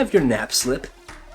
have your nap slip?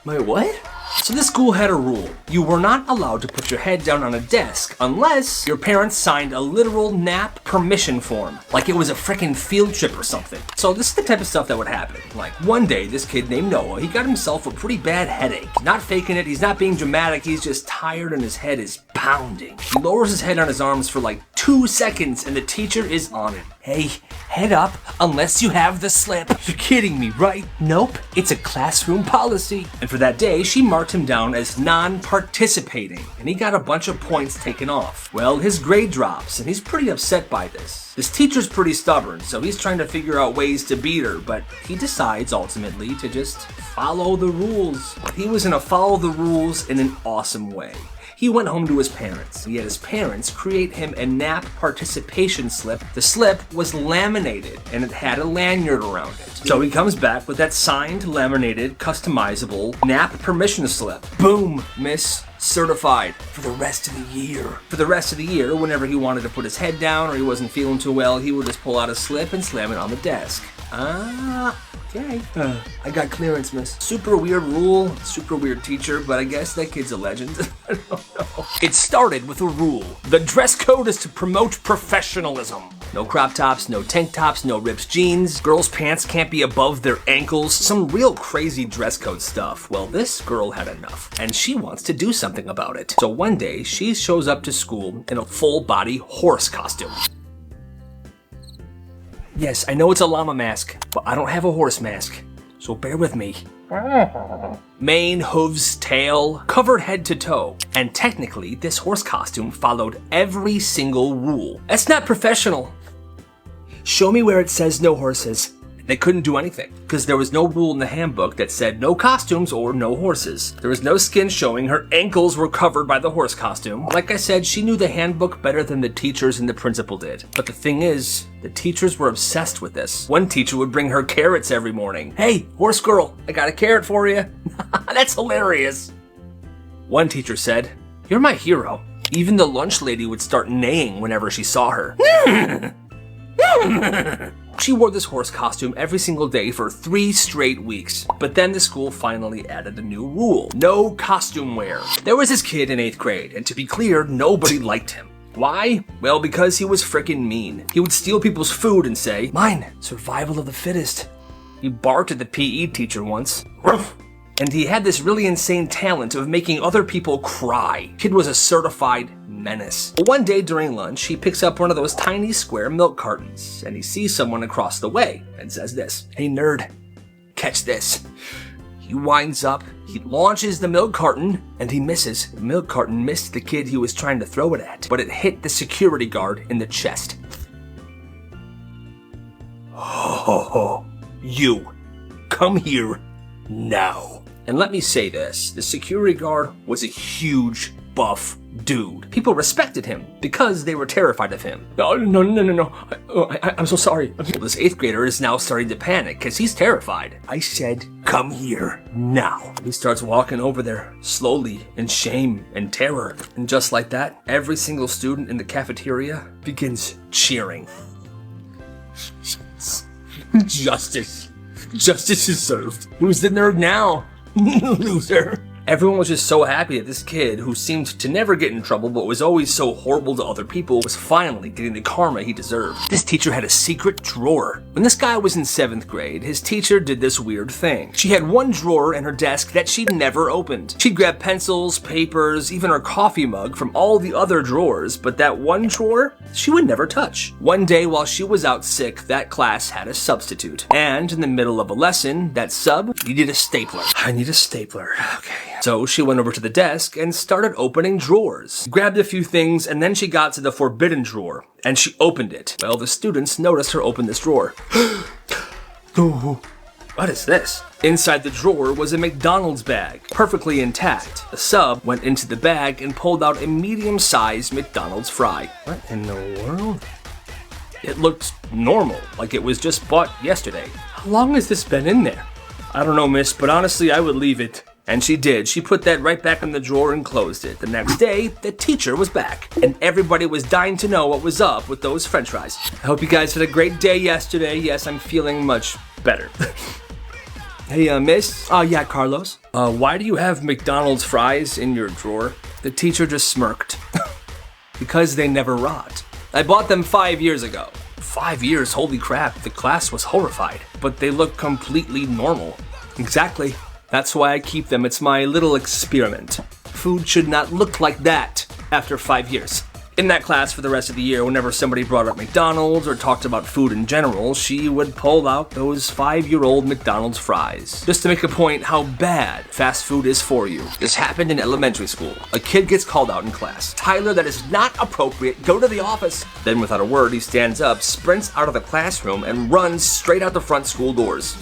My what? So this school had a rule. You were not allowed to put your head down on a desk unless your parents signed a literal nap permission form. Like it was a frickin' field trip or something. So this is the type of stuff that would happen. Like one day, this kid named Noah, he got himself a pretty bad headache. Not faking it, he's not being dramatic, he's just tired and his head is pounding. He lowers his head on his arms for like 2 seconds and the teacher is on it. Hey, head up unless you have the slip. You're kidding me, right? Nope, it's a classroom policy. And for that day, she marked him down as non-participating, and he got a bunch of points taken off. Well, his grade drops, and he's pretty upset by this. This teacher's pretty stubborn, so he's trying to figure out ways to beat her, but he decides ultimately to just follow the rules. He was gonna follow the rules in an awesome way. He went home to his parents. He had his parents create him a nap participation slip. The slip was laminated and it had a lanyard around it. So he comes back with that signed, laminated, customizable nap permission slip. Boom, miss. Certified for the rest of the year. For the rest of the year, whenever he wanted to put his head down or he wasn't feeling too well, he would just pull out a slip and slam it on the desk. Okay. I got clearance, miss. Super weird rule, super weird teacher, but I guess that kid's a legend. I don't know. It started with a rule. The dress code is to promote professionalism. No crop tops, no tank tops, no ripped jeans. Girls' pants can't be above their ankles. Some real crazy dress code stuff. Well, this girl had enough, and she wants to do something about it. So one day, she shows up to school in a full-body horse costume. Yes, I know it's a llama mask, but I don't have a horse mask, so bear with me. Mane, hooves, tail, covered head to toe. And technically, this horse costume followed every single rule. That's not professional. Show me where it says no horses. They couldn't do anything, because there was no rule in the handbook that said no costumes or no horses. There was no skin showing, her ankles were covered by the horse costume. Like I said, she knew the handbook better than the teachers and the principal did. But the thing is, the teachers were obsessed with this. One teacher would bring her carrots every morning. Hey, horse girl, I got a carrot for you. That's hilarious. One teacher said, you're my hero. Even the lunch lady would start neighing whenever she saw her. She wore this horse costume every single day for 3 straight weeks. But then the school finally added a new rule. No costume wear. There was this kid in 8th grade, and to be clear, nobody liked him. Why? Well, because he was frickin' mean. He would steal people's food and say, mine, survival of the fittest. He barked at the PE teacher once. And he had this really insane talent of making other people cry. Kid was a certified menace. But one day during lunch, he picks up one of those tiny square milk cartons, and he sees someone across the way and says this, hey nerd, catch this. He winds up, he launches the milk carton, and he misses. The milk carton missed the kid he was trying to throw it at, but it hit the security guard in the chest. Oh, you, come here now. And let me say this, the security guard was a huge, buff dude. People respected him because they were terrified of him. Oh, no. I'm so sorry. Well, this 8th grader is now starting to panic because he's terrified. I said, come here now. He starts walking over there slowly in shame and terror. And just like that, every single student in the cafeteria begins cheering. Justice. Justice is served. Who's the nerd now? Loser. Everyone was just so happy that this kid, who seemed to never get in trouble but was always so horrible to other people, was finally getting the karma he deserved. This teacher had a secret drawer. When this guy was in 7th grade, his teacher did this weird thing. She had one drawer in her desk that she'd never opened. She'd grab pencils, papers, even her coffee mug from all the other drawers, but that one drawer, she would never touch. One day while she was out sick, that class had a substitute. And in the middle of a lesson, that sub needed a stapler. I need a stapler. Okay. So she went over to the desk and started opening drawers. Grabbed a few things, and then she got to the forbidden drawer, and she opened it. Well, the students noticed her open this drawer. What is this? Inside the drawer was a McDonald's bag, perfectly intact. The sub went into the bag and pulled out a medium-sized McDonald's fry. What in the world? It looked normal, like it was just bought yesterday. How long has this been in there? I don't know, miss, but honestly, I would leave it. And she did. She put that right back in the drawer and closed it. The next day, the teacher was back, and everybody was dying to know what was up with those french fries. I hope you guys had a great day yesterday. Yes, I'm feeling much better. Hey, miss? Yeah, Carlos. Why do you have McDonald's fries in your drawer? The teacher just smirked. Because they never rot. I bought them 5 years ago. 5 years, holy crap, the class was horrified. But they look completely normal. Exactly. That's why I keep them. It's my little experiment. Food should not look like that after 5 years. In that class for the rest of the year, whenever somebody brought up McDonald's or talked about food in general, she would pull out those 5-year-old McDonald's fries, just to make a point how bad fast food is for you. This happened in elementary school. A kid gets called out in class. Tyler, that is not appropriate. Go to the office. Then without a word, he stands up, sprints out of the classroom, and runs straight out the front school doors.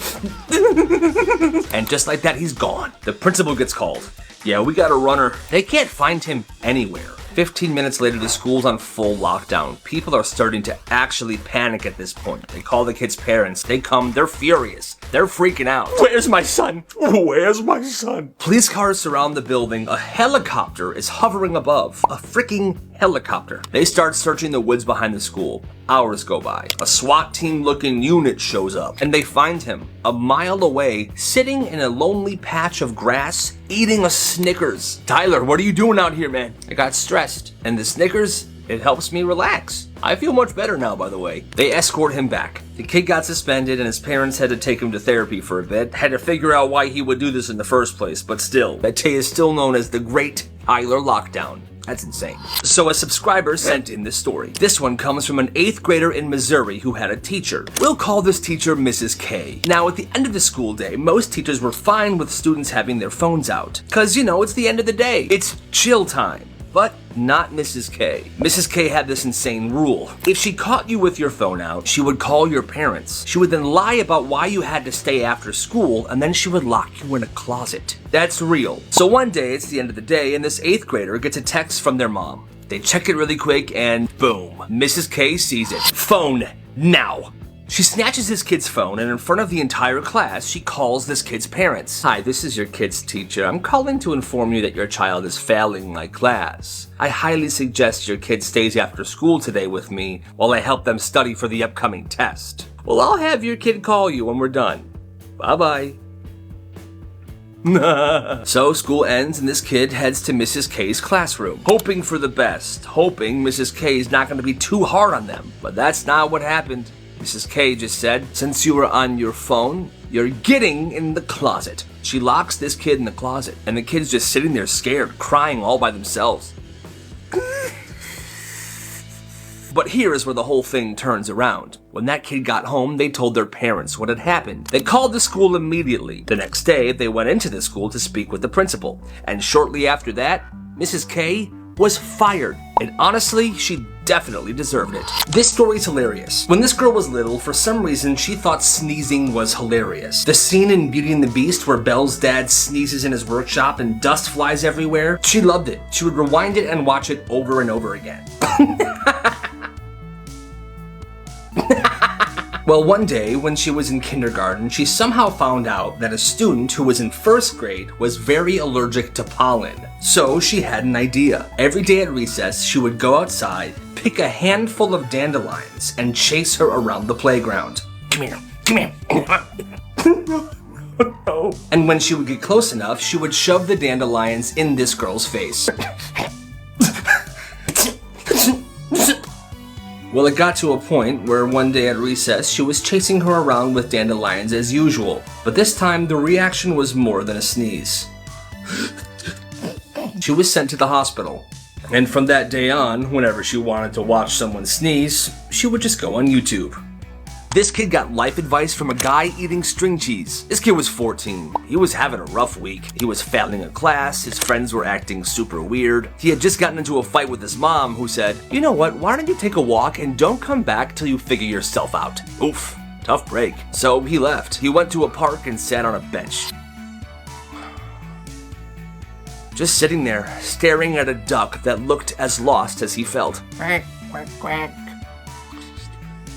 And just like that, he's gone. The principal gets called. Yeah, we got a runner. They can't find him anywhere. 15 minutes later, the school's on full lockdown. People are starting to actually panic at this point. They call the kids' parents. They come. They're furious. They're freaking out. Where's my son? Where's my son? Police cars surround the building. A helicopter is hovering above. A freaking helicopter. They start searching the woods behind the school. Hours go by. A SWAT team-looking unit shows up, and they find him a mile away, sitting in a lonely patch of grass, eating a Snickers. Tyler, what are you doing out here, man? I got stressed, and the Snickers, it helps me relax. I feel much better now, by the way. They escort him back. The kid got suspended, and his parents had to take him to therapy for a bit. Had to figure out why he would do this in the first place, but still, that day is still known as the Great Tyler Lockdown. That's insane. So a subscriber sent in this story. This one comes from an 8th grader in Missouri who had a teacher. We'll call this teacher Mrs. K. Now, at the end of the school day, most teachers were fine with students having their phones out. Cause, you know, it's the end of the day. It's chill time. But not Mrs. K. Mrs. K had this insane rule. If she caught you with your phone out, she would call your parents. She would then lie about why you had to stay after school, and then she would lock you in a closet. That's real. So one day, it's the end of the day, and this 8th grader gets a text from their mom. They check it really quick, and boom, Mrs. K sees it. Phone now. She snatches his kid's phone, and in front of the entire class, she calls this kid's parents. Hi, this is your kid's teacher. I'm calling to inform you that your child is failing my class. I highly suggest your kid stays after school today with me while I help them study for the upcoming test. Well, I'll have your kid call you when we're done. Bye-bye. So school ends and this kid heads to Mrs. K's classroom, hoping for the best, hoping Mrs. K's not going to be too hard on them. But that's not what happened. Mrs. K just said, since you were on your phone, you're getting in the closet. She locks this kid in the closet, and the kid's just sitting there scared, crying all by themselves. But here is where the whole thing turns around. When that kid got home, they told their parents what had happened. They called the school immediately. The next day, they went into the school to speak with the principal. And shortly after that, Mrs. K was fired. And honestly, she definitely deserved it. This story's hilarious. When this girl was little, for some reason, she thought sneezing was hilarious. The scene in Beauty and the Beast where Belle's dad sneezes in his workshop and dust flies everywhere, she loved it. She would rewind it and watch it over and over again. Well, one day, when she was in kindergarten, she somehow found out that a student who was in 1st grade was very allergic to pollen. So she had an idea. Every day at recess, she would go outside, pick a handful of dandelions, and chase her around the playground. Come here, come here. No. And when she would get close enough, she would shove the dandelions in this girl's face. Well, it got to a point where one day at recess, she was chasing her around with dandelions as usual. But this time, the reaction was more than a sneeze. She was sent to the hospital. And from that day on, whenever she wanted to watch someone sneeze, she would just go on YouTube. This kid got life advice from a guy eating string cheese. This kid was 14. He was having a rough week. He was failing a class, his friends were acting super weird. He had just gotten into a fight with his mom who said, you know what, why don't you take a walk and don't come back till you figure yourself out. Oof, tough break. So he left. He went to a park and sat on a bench. Just sitting there, staring at a duck that looked as lost as he felt. Quack, quack, quack.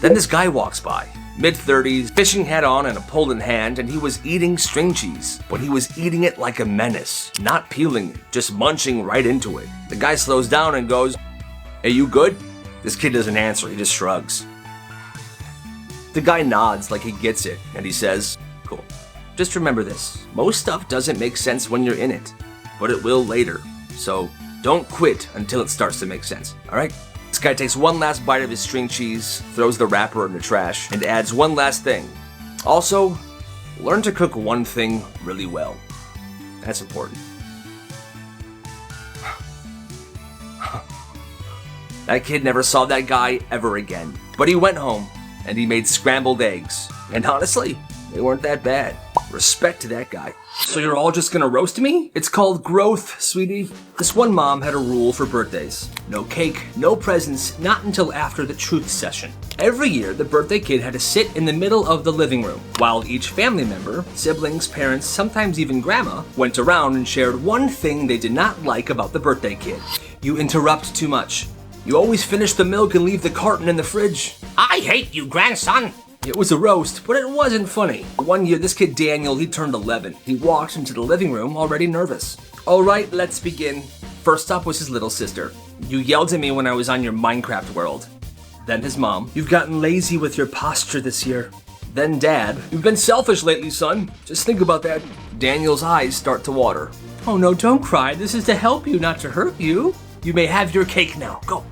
Then this guy walks by, mid-30s, fishing hat on and a pole in hand, and he was eating string cheese. But he was eating it like a menace, not peeling it, just munching right into it. The guy slows down and goes, hey, you good? This kid doesn't answer, he just shrugs. The guy nods like he gets it, and he says, cool. Just remember this. Most stuff doesn't make sense when you're in it, but it will later. So don't quit until it starts to make sense, all right? This guy takes one last bite of his string cheese, throws the wrapper in the trash, and adds one last thing. Also, learn to cook one thing really well. That's important. That kid never saw that guy ever again. But he went home, and he made scrambled eggs. And honestly, they weren't that bad. Respect to that guy. So you're all just gonna roast me? It's called growth, sweetie. This one mom had a rule for birthdays. No cake, no presents, not until after the truth session. Every year, the birthday kid had to sit in the middle of the living room, while each family member, siblings, parents, sometimes even grandma, went around and shared one thing they did not like about the birthday kid. You interrupt too much. You always finish the milk and leave the carton in the fridge. I hate you, grandson. It was a roast, but it wasn't funny. One year, this kid Daniel, he turned 11. He walked into the living room already nervous. All right, let's begin. First up was his little sister. You yelled at me when I was on your Minecraft world. Then his mom. You've gotten lazy with your posture this year. Then Dad. You've been selfish lately, son. Just think about that. Daniel's eyes start to water. Oh no, don't cry. This is to help you, not to hurt you. You may have your cake now. Go.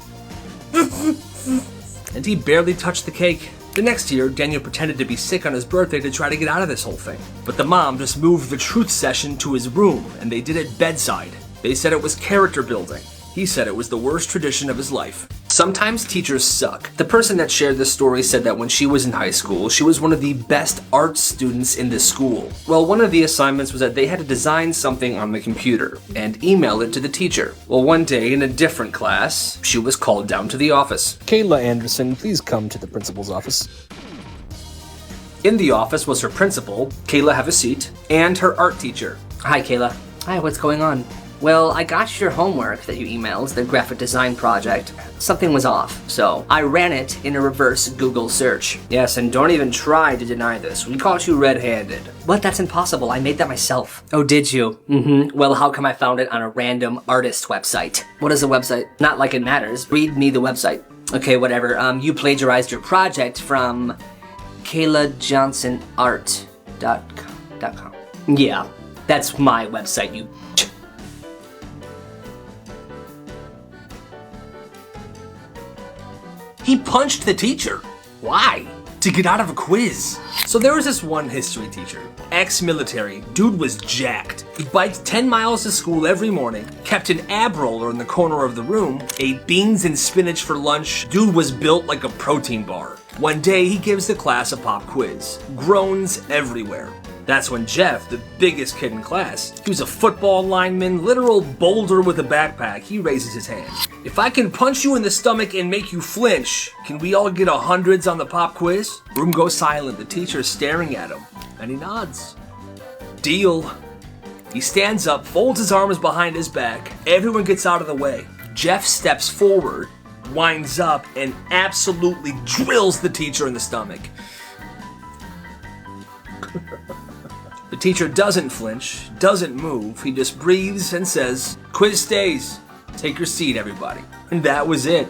And he barely touched the cake. The next year, Daniel pretended to be sick on his birthday to try to get out of this whole thing. But the mom just moved the truth session to his room, and they did it bedside. They said it was character building. He said it was the worst tradition of his life. Sometimes teachers suck. The person that shared this story said that when she was in high school, she was one of the best art students in the school. Well, one of the assignments was that they had to design something on the computer and email it to the teacher. Well, one day in a different class, she was called down to the office. Kayla Anderson, please come to the principal's office. In the office was her principal, Kayla, have a seat, and her art teacher. Hi, Kayla. Hi, what's going on? Well, I got your homework that you emailed, the graphic design project. Something was off, so I ran it in a reverse Google search. Yes, and don't even try to deny this. We caught you red-handed. What? That's impossible. I made that myself. Oh, did you? Mm-hmm. Well, how come I found it on a random artist website? What is the website? Not like it matters. Read me the website. Okay, whatever. You plagiarized your project from KaylaJohnsonArt.com. Yeah, that's my website, you... He punched the teacher. Why? To get out of a quiz. So there was this one history teacher, ex-military, dude was jacked. He biked 10 miles to school every morning, kept an ab roller in the corner of the room, ate beans and spinach for lunch. Dude was built like a protein bar. One day he gives the class a pop quiz. Groans everywhere. That's when Jeff, the biggest kid in class, he was a football lineman, literal boulder with a backpack, he raises his hand. If I can punch you in the stomach and make you flinch, can we all get 100s on the pop quiz? Room goes silent, the teacher's staring at him, and he nods. Deal. He stands up, folds his arms behind his back, everyone gets out of the way. Jeff steps forward, winds up, and absolutely drills the teacher in the stomach. The teacher doesn't flinch, doesn't move, he just breathes and says, "Quiz stays. Take your seat, everybody." And that was it.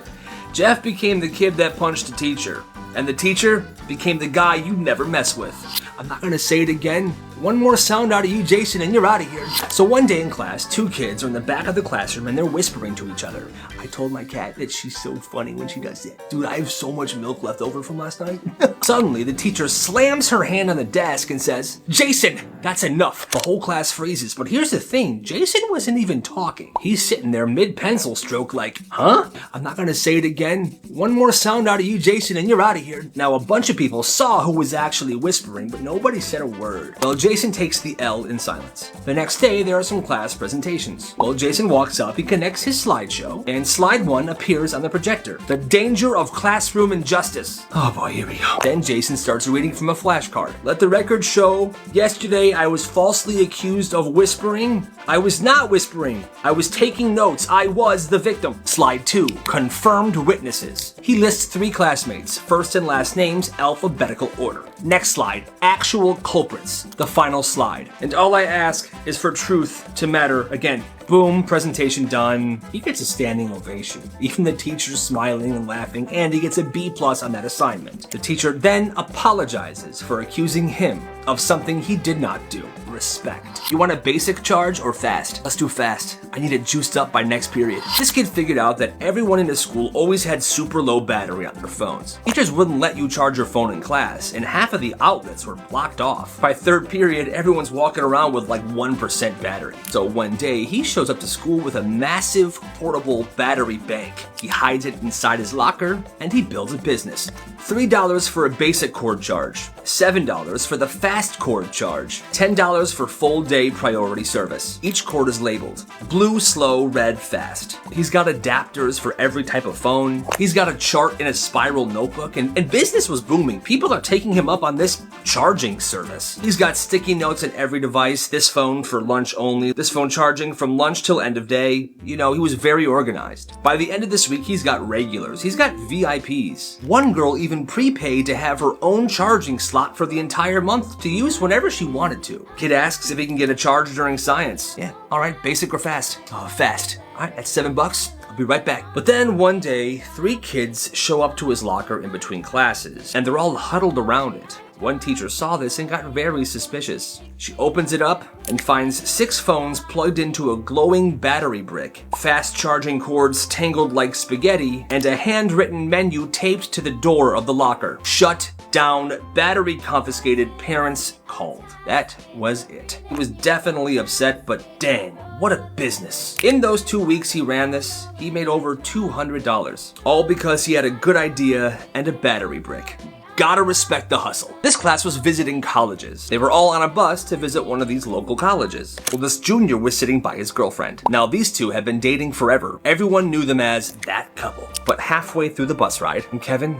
Jeff became the kid that punched the teacher, and the teacher became the guy you never mess with. I'm not gonna say it again. One more sound out of you, Jason, and you're out of here. So one day in class, two kids are in the back of the classroom and they're whispering to each other. I told my cat that she's so funny when she does it. Dude, I have so much milk left over from last night. Suddenly, the teacher slams her hand on the desk and says, "Jason, that's enough." The whole class freezes, but here's the thing, Jason wasn't even talking. He's sitting there mid-pencil stroke like, huh? I'm not gonna say it again. One more sound out of you, Jason, and you're out of here. Now, a bunch of people saw who was actually whispering, but nobody said a word. Well, Jason takes the L in silence. The next day, there are some class presentations. Well, Jason walks up, he connects his slideshow, and slide 1 appears on the projector. The danger of classroom injustice. Oh boy, here we go. Then Jason starts reading from a flashcard. Let the record show, yesterday I was falsely accused of whispering. I was not whispering. I was taking notes. I was the victim. Slide 2, confirmed witnesses. He lists 3 classmates, first and last names, alphabetical order. Next slide, actual culprits. The final slide. And all I ask is for truth to matter again. Boom, presentation done. He gets a standing ovation. Even the teacher's smiling and laughing, and he gets a B+ on that assignment. The teacher then apologizes for accusing him of something he did not do. Respect. You want a basic charge or fast? Let's do fast. I need it juiced up by next period. This kid figured out that everyone in his school always had super low battery on their phones. Teachers wouldn't let you charge your phone in class, and half of the outlets were blocked off. By third period, everyone's walking around with like 1% battery. So one day, he shows up to school with a massive portable battery bank. He hides it inside his locker, and he builds a business. $3 for a basic cord charge, $7 for the fast cord charge, $10 for full day priority service. Each cord is labeled blue, slow, red, fast. He's got adapters for every type of phone. He's got a chart in a spiral notebook, and business was booming. People are taking him up on this charging service. He's got sticky notes in every device, this phone for lunch only, this phone charging from lunch till end of day. You know, he was very organized. By the end of this week, he's got regulars. He's got VIPs. One girl even prepaid to have her own charging slot for the entire month to use whenever she wanted to. Kid asks if he can get a charge during science. Yeah, all right, basic or fast? Fast. All right, that's $7. I'll be right back. But then one day, 3 kids show up to his locker in between classes, and they're all huddled around it. One teacher saw this and got very suspicious. She opens it up and finds 6 phones plugged into a glowing battery brick, fast charging cords tangled like spaghetti, and a handwritten menu taped to the door of the locker. Shut down, battery confiscated, parents called. That was it. He was definitely upset, but dang, what a business. In those 2 weeks he ran this, he made over $200. All because he had a good idea and a battery brick. Gotta respect the hustle. This class was visiting colleges. They were all on a bus to visit one of these local colleges. Well, this junior was sitting by his girlfriend. Now, these two have been dating forever. Everyone knew them as that couple. But halfway through the bus ride, and Kevin,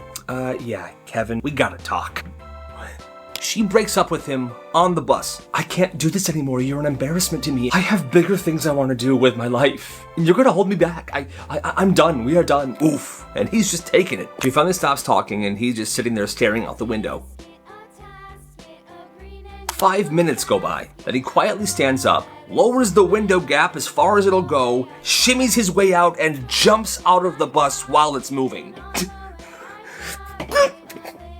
Kevin, we gotta talk. She breaks up with him on the bus. I can't do this anymore. You're an embarrassment to me. I have bigger things I want to do with my life. And you're gonna hold me back. I'm done. We are done. Oof. And he's just taking it. He finally stops talking and he's just sitting there staring out the window. 5 minutes go by. Then he quietly stands up, lowers the window gap as far as it'll go, shimmies his way out, and jumps out of the bus while it's moving.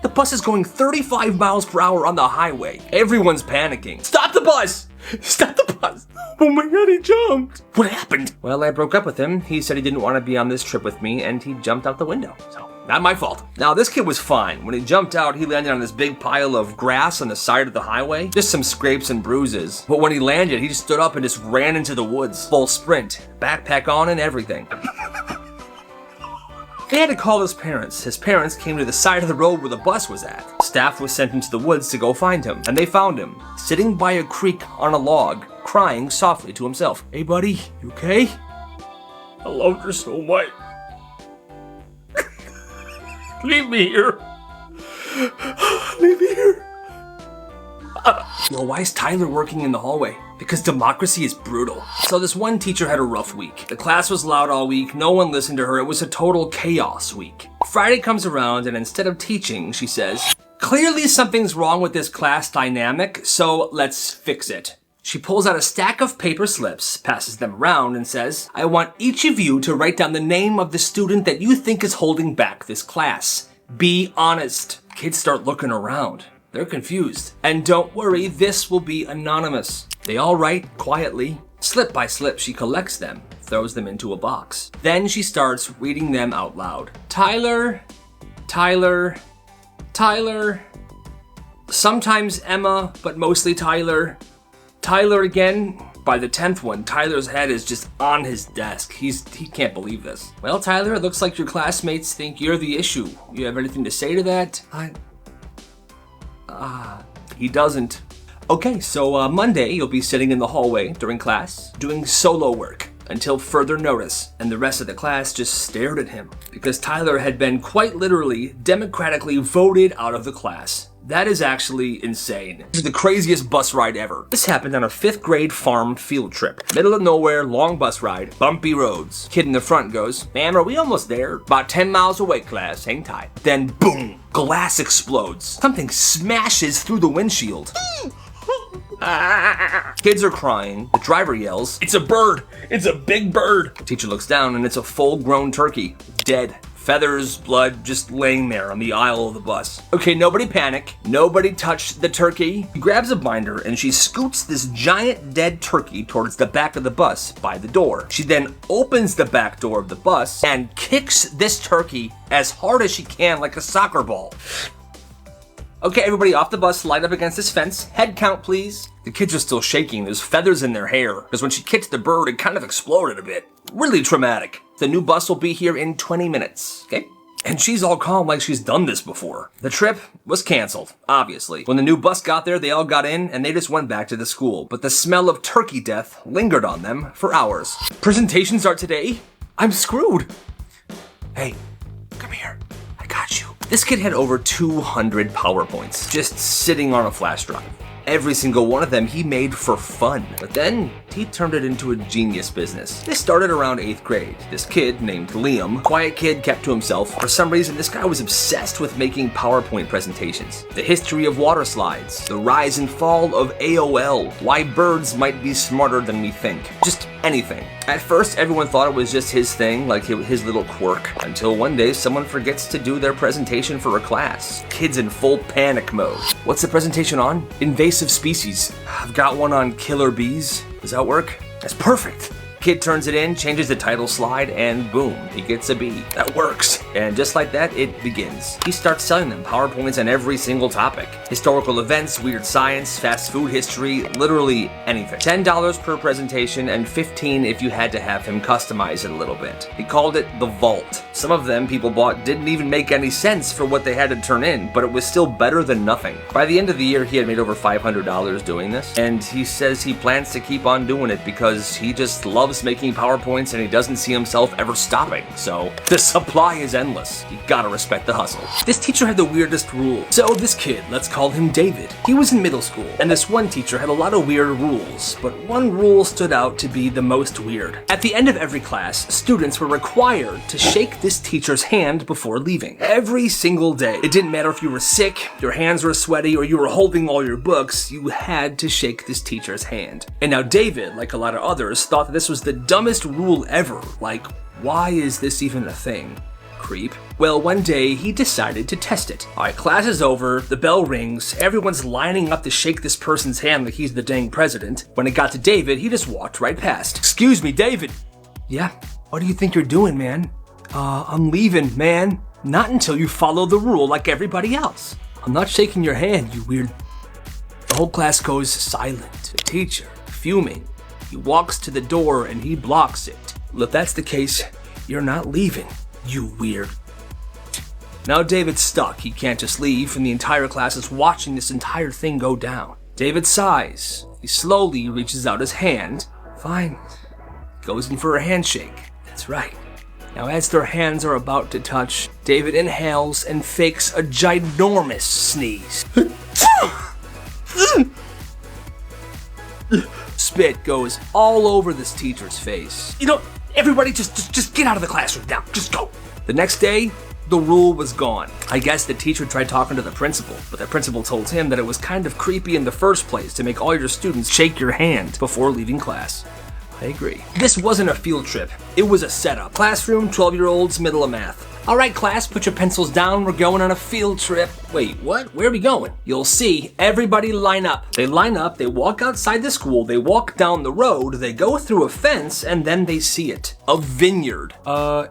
The bus is going 35 miles per hour on the highway. Everyone's panicking. Stop the bus! Stop the bus! Oh my god, he jumped! What happened? Well, I broke up with him. He said he didn't want to be on this trip with me, and he jumped out the window. So, not my fault. Now, this kid was fine. When he jumped out, he landed on this big pile of grass on the side of the highway. Just some scrapes and bruises. But when he landed, he just stood up and just ran into the woods. Full sprint. Backpack on and everything. They had to call his parents. His parents came to the side of the road where the bus was at. Staff was sent into the woods to go find him, and they found him, sitting by a creek on a log, crying softly to himself. Hey buddy, you okay? I loved her so much. Leave me here. Leave me here. Well, why is Tyler working in the hallway? Because democracy is brutal. So this one teacher had a rough week. The class was loud all week, no one listened to her, it was a total chaos week. Friday comes around and instead of teaching, she says, clearly something's wrong with this class dynamic, so let's fix it. She pulls out a stack of paper slips, passes them around, and says, I want each of you to write down the name of the student that you think is holding back this class. Be honest. Kids start looking around. They're confused. And don't worry, this will be anonymous. They all write quietly. Slip by slip, she collects them, throws them into a box. Then she starts reading them out loud. Tyler, Tyler, Tyler. Sometimes Emma, but mostly Tyler. Tyler again. By the 10th one, Tyler's head is just on his desk. He can't believe this. Well, Tyler, it looks like your classmates think you're the issue. You have anything to say to that? He doesn't. Okay, so Monday you'll be sitting in the hallway during class, doing solo work until further notice, and the rest of the class just stared at him because Tyler had been quite literally democratically voted out of the class. That is actually insane. This is the craziest bus ride ever. This happened on a 5th grade farm field trip. Middle of nowhere, long bus ride, bumpy roads. Kid in the front goes, ma'am, are we almost there? About 10 miles away, class, hang tight. Then boom, glass explodes. Something smashes through the windshield. Kids are crying. The driver yells, "It's a bird! It's a big bird!" The teacher looks down and it's a full-grown turkey. Dead. Feathers, blood, just laying there on the aisle of the bus. Okay, nobody panic. Nobody touch the turkey. She grabs a binder and she scoots this giant dead turkey towards the back of the bus by the door. She then opens the back door of the bus and kicks this turkey as hard as she can like a soccer ball. Okay, everybody off the bus, line up against this fence. Head count, please. The kids are still shaking. There's feathers in their hair, because when she kicked the bird, it kind of exploded a bit. Really traumatic. The new bus will be here in 20 minutes, okay? And she's all calm like she's done this before. The trip was canceled, obviously. When the new bus got there, they all got in, and they just went back to the school. But the smell of turkey death lingered on them for hours. Presentations are today? I'm screwed. Hey, come here. I got you. This kid had over 200 PowerPoints just sitting on a flash drive. Every single one of them he made for fun. But then he turned it into a genius business. This started around 8th grade. This kid named Liam, quiet kid, kept to himself. For some reason, this guy was obsessed with making PowerPoint presentations. The history of water slides, the rise and fall of AOL, why birds might be smarter than we think. Just anything. At first, everyone thought it was just his thing, like his little quirk, until one day someone forgets to do their presentation for a class. Kids in full panic mode. What's the presentation on? Invasive species. I've got one on killer bees. Does that work? That's perfect. Kid turns it in, changes the title slide, and boom, he gets a B. That works. And just like that, it begins. He starts selling them PowerPoints on every single topic. Historical events, weird science, fast food history, literally anything. $10 per presentation and $15 if you had to have him customize it a little bit. He called it the Vault. Some of them people bought didn't even make any sense for what they had to turn in, but it was still better than nothing. By the end of the year, he had made over $500 doing this, and he says he plans to keep on doing it because he just loves making PowerPoints and he doesn't see himself ever stopping. So the supply is endless. You gotta respect the hustle. This teacher had the weirdest rule. So this kid, let's call him David. He was in middle school, and this one teacher had a lot of weird rules, but one rule stood out to be the most weird. At the end of every class, students were required to shake this teacher's hand before leaving. Every single day. It didn't matter if you were sick, your hands were sweaty, or you were holding all your books, you had to shake this teacher's hand. And now David, like a lot of others, thought that this was the dumbest rule ever. Like, why is this even a thing? Creep. Well, one day he decided to test it. Alright, class is over, the bell rings, everyone's lining up to shake this person's hand like he's the dang president. When it got to David, he just walked right past. "Excuse me, David." "Yeah, what do you think you're doing, man?" I'm leaving, man." "Not until you follow the rule like everybody else." "I'm not shaking your hand, you weird." The whole class goes silent. The teacher, fuming, he walks to the door and he blocks it. "Well, if that's the case, you're not leaving, you weird." Now David's stuck. He can't just leave, and the entire class is watching this entire thing go down. David sighs. He slowly reaches out his hand. Fine. Goes in for a handshake. That's right. Now as their hands are about to touch, David inhales and fakes a ginormous sneeze. Spit goes all over this teacher's face. You know, everybody just get out of the classroom now. Just go. The next day, the rule was gone. I guess the teacher tried talking to the principal, but the principal told him that it was kind of creepy in the first place to make all your students shake your hand before leaving class. I agree. This wasn't a field trip. It was a setup. Classroom, 12-year-olds, middle of math. All right, class, put your pencils down. We're going on a field trip. Wait, what? Where are we going? You'll see. Everybody line up. They line up, they walk outside the school, they walk down the road, they go through a fence, and then they see it. A vineyard.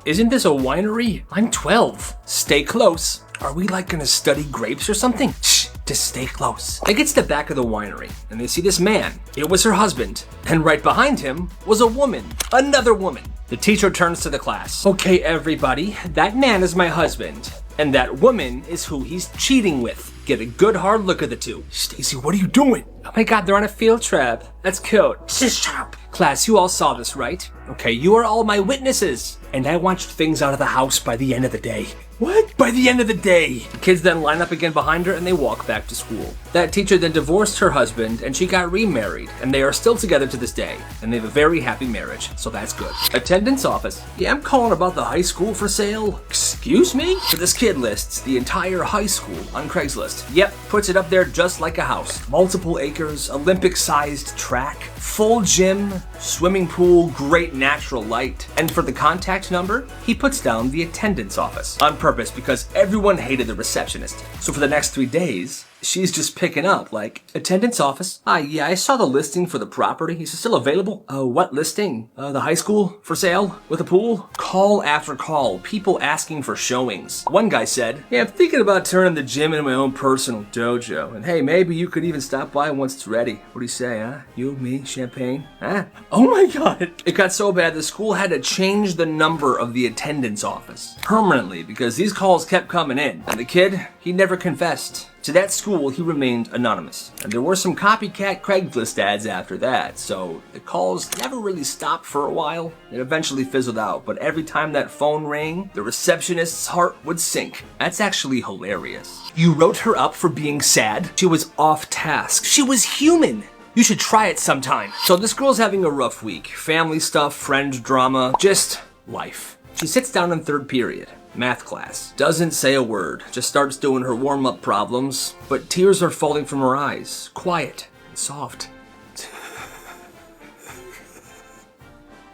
Isn't this a winery? I'm 12. Stay close. Are we like gonna study grapes or something? Shh, just stay close. They get to the back of the winery, and they see this man. It was her husband. And right behind him was a woman. Another woman. The teacher turns to the class. Okay, everybody, that man is my husband, and that woman is who he's cheating with. Get a good hard look at the two. Stacy, what are you doing? Oh my god, they're on a field trip. That's cute. Shut up. Class, you all saw this, right? Okay, you are all my witnesses, and I want things out of the house by the end of the day. What? By the end of the day. The kids then line up again behind her and they walk back to school. That teacher then divorced her husband and she got remarried, and they are still together to this day, and they have a very happy marriage, so that's good. Attendance office. Yeah, I'm calling about the high school for sale. Excuse me? So this kid lists the entire high school on Craigslist. Yep, puts it up there just like a house. Multiple acres, Olympic-sized track, full gym, swimming pool, great natural light. And for the contact number, he puts down the attendance office on purpose because everyone hated the receptionist. So for the next 3 days, she's just picking up like, attendance office. Yeah, I saw the listing for the property. Is it still available? What listing? The high school for sale with a pool? Call after call, people asking for showings. One guy said, yeah, I'm thinking about turning the gym into my own personal dojo. And hey, maybe you could even stop by once it's ready. What do you say, huh? You, me, champagne? Huh? Oh my God. It got so bad the school had to change the number of the attendance office permanently because these calls kept coming in. And the kid, he never confessed. To that school, he remained anonymous. And there were some copycat Craigslist ads after that, so the calls never really stopped for a while. It eventually fizzled out, but every time that phone rang, the receptionist's heart would sink. That's actually hilarious. You wrote her up for being sad? She was off task. She was human. You should try it sometime. So this girl's having a rough week. Family stuff, friend drama, just life. She sits down in third period. Math class. Doesn't say a word, just starts doing her warm-up problems, but tears are falling from her eyes, quiet and soft.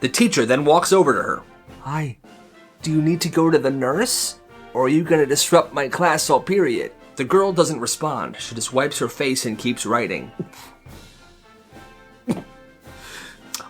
The teacher then walks over to her. Hi, do you need to go to the nurse? Or are you gonna disrupt my class all period? The girl doesn't respond, she just wipes her face and keeps writing.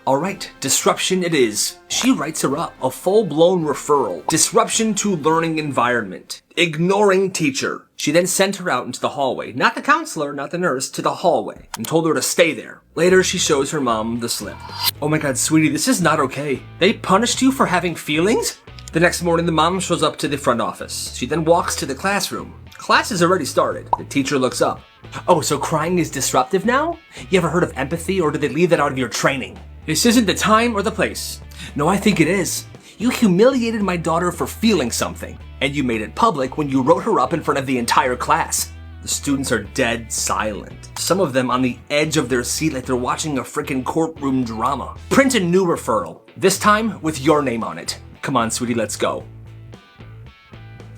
All right, disruption it is. She writes her up, a full-blown referral. Disruption to learning environment. Ignoring teacher. She then sent her out into the hallway. Not the counselor, not the nurse, to the hallway. And told her to stay there. Later, she shows her mom the slip. Oh my God, sweetie, this is not okay. They punished you for having feelings? The next morning, the mom shows up to the front office. She then walks to the classroom. Class has already started. The teacher looks up. Oh, so crying is disruptive now? You ever heard of empathy, or did they leave that out of your training? This isn't the time or the place. No, I think it is. You humiliated my daughter for feeling something, and you made it public when you wrote her up in front of the entire class. The students are dead silent. Some of them on the edge of their seat like they're watching a frickin' courtroom drama. Print a new referral, this time with your name on it. Come on, sweetie, let's go.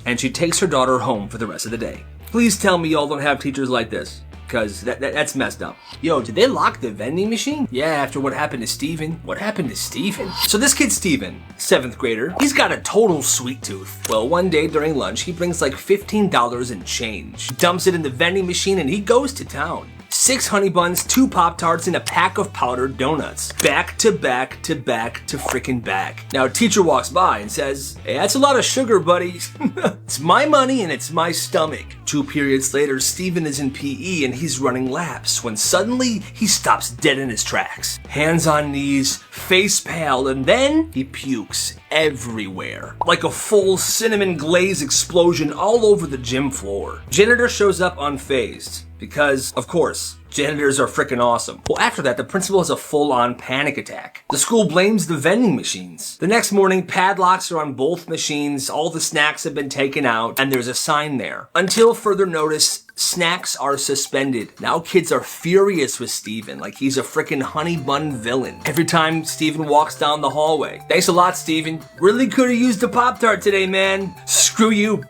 And she takes her daughter home for the rest of the day. Please tell me y'all don't have teachers like this, because that's messed up. Yo, did they lock the vending machine? Yeah, after what happened to Steven. What happened to Steven? So this kid Steven, 7th grader, he's got a total sweet tooth. Well, one day during lunch, he brings like $15 in change, dumps it in the vending machine, and he goes to town. 6 honey buns, 2 Pop-Tarts, and a pack of powdered donuts. Back to back to back to frickin' back. Now a teacher walks by and says, hey, that's a lot of sugar, buddy. It's my money and it's my stomach. 2 periods later, Steven is in PE and he's running laps when suddenly he stops dead in his tracks. Hands on knees, face pale, and then he pukes everywhere. Like a full cinnamon glaze explosion all over the gym floor. Janitor shows up unfazed. Because, of course, janitors are frickin' awesome. Well, after that, the principal has a full-on panic attack. The school blames the vending machines. The next morning, padlocks are on both machines, all the snacks have been taken out, and there's a sign there. Until further notice, snacks are suspended. Now kids are furious with Steven, like he's a frickin' honey bun villain. Every time Steven walks down the hallway. Thanks a lot, Steven. Really could've used a Pop-Tart today, man. Screw you.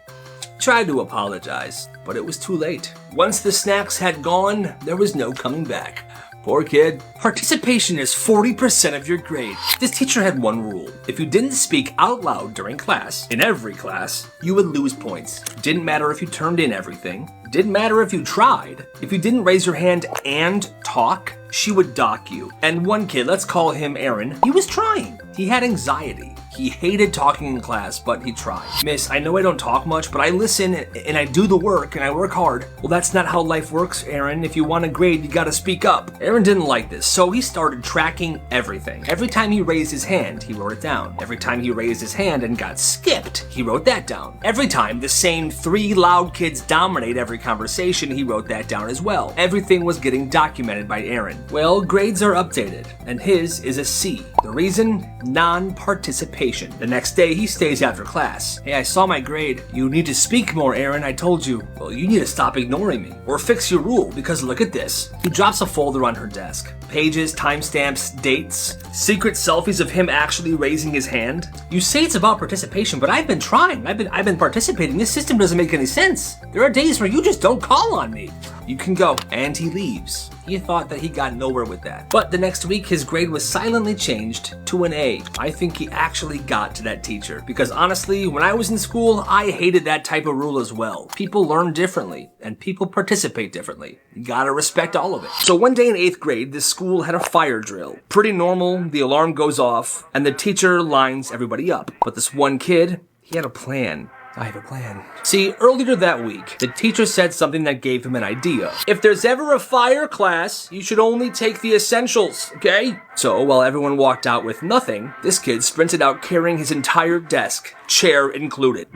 Tried to apologize, but it was too late. Once the snacks had gone, there was no coming back. Poor kid. Participation is 40% of your grade. This teacher had one rule. If you didn't speak out loud during class, in every class, you would lose points. Didn't matter if you turned in everything. Didn't matter if you tried. If you didn't raise your hand and talk, she would dock you. And one kid, let's call him Aaron, he was trying. He had anxiety. He hated talking in class, but he tried. Miss, I know I don't talk much, but I listen and I do the work and I work hard. Well, that's not how life works, Aaron. If you want a grade, you gotta speak up. Aaron didn't like this, so he started tracking everything. Every time he raised his hand, he wrote it down. Every time he raised his hand and got skipped, he wrote that down. Every time the same 3 loud kids dominate every conversation, he wrote that down as well. Everything was getting documented by Aaron. Well, grades are updated, and his is a C. The reason? Non-participation. vacation. The next day, he stays after class. Hey, I saw my grade. You need to speak more, Aaron, I told you. Well, you need to stop ignoring me. Or fix your rule, because look at this. He drops a folder on her desk. Pages, timestamps, dates, secret selfies of him actually raising his hand. You say it's about participation, but I've been trying. I've been participating. This system doesn't make any sense. There are days where you just don't call on me. You can go. And he leaves. He thought that he got nowhere with that. But the next week, his grade was silently changed to an A. I think he actually got to that teacher. Because honestly, when I was in school, I hated that type of rule as well. People learn differently, and people participate differently. You gotta respect all of it. So one day in 8th grade, this school had a fire drill. Pretty normal, the alarm goes off, and the teacher lines everybody up. But this one kid, he had a plan. I have a plan. See, earlier that week, the teacher said something that gave him an idea. If there's ever a fire class, you should only take the essentials, okay? So, while everyone walked out with nothing, this kid sprinted out carrying his entire desk, chair included.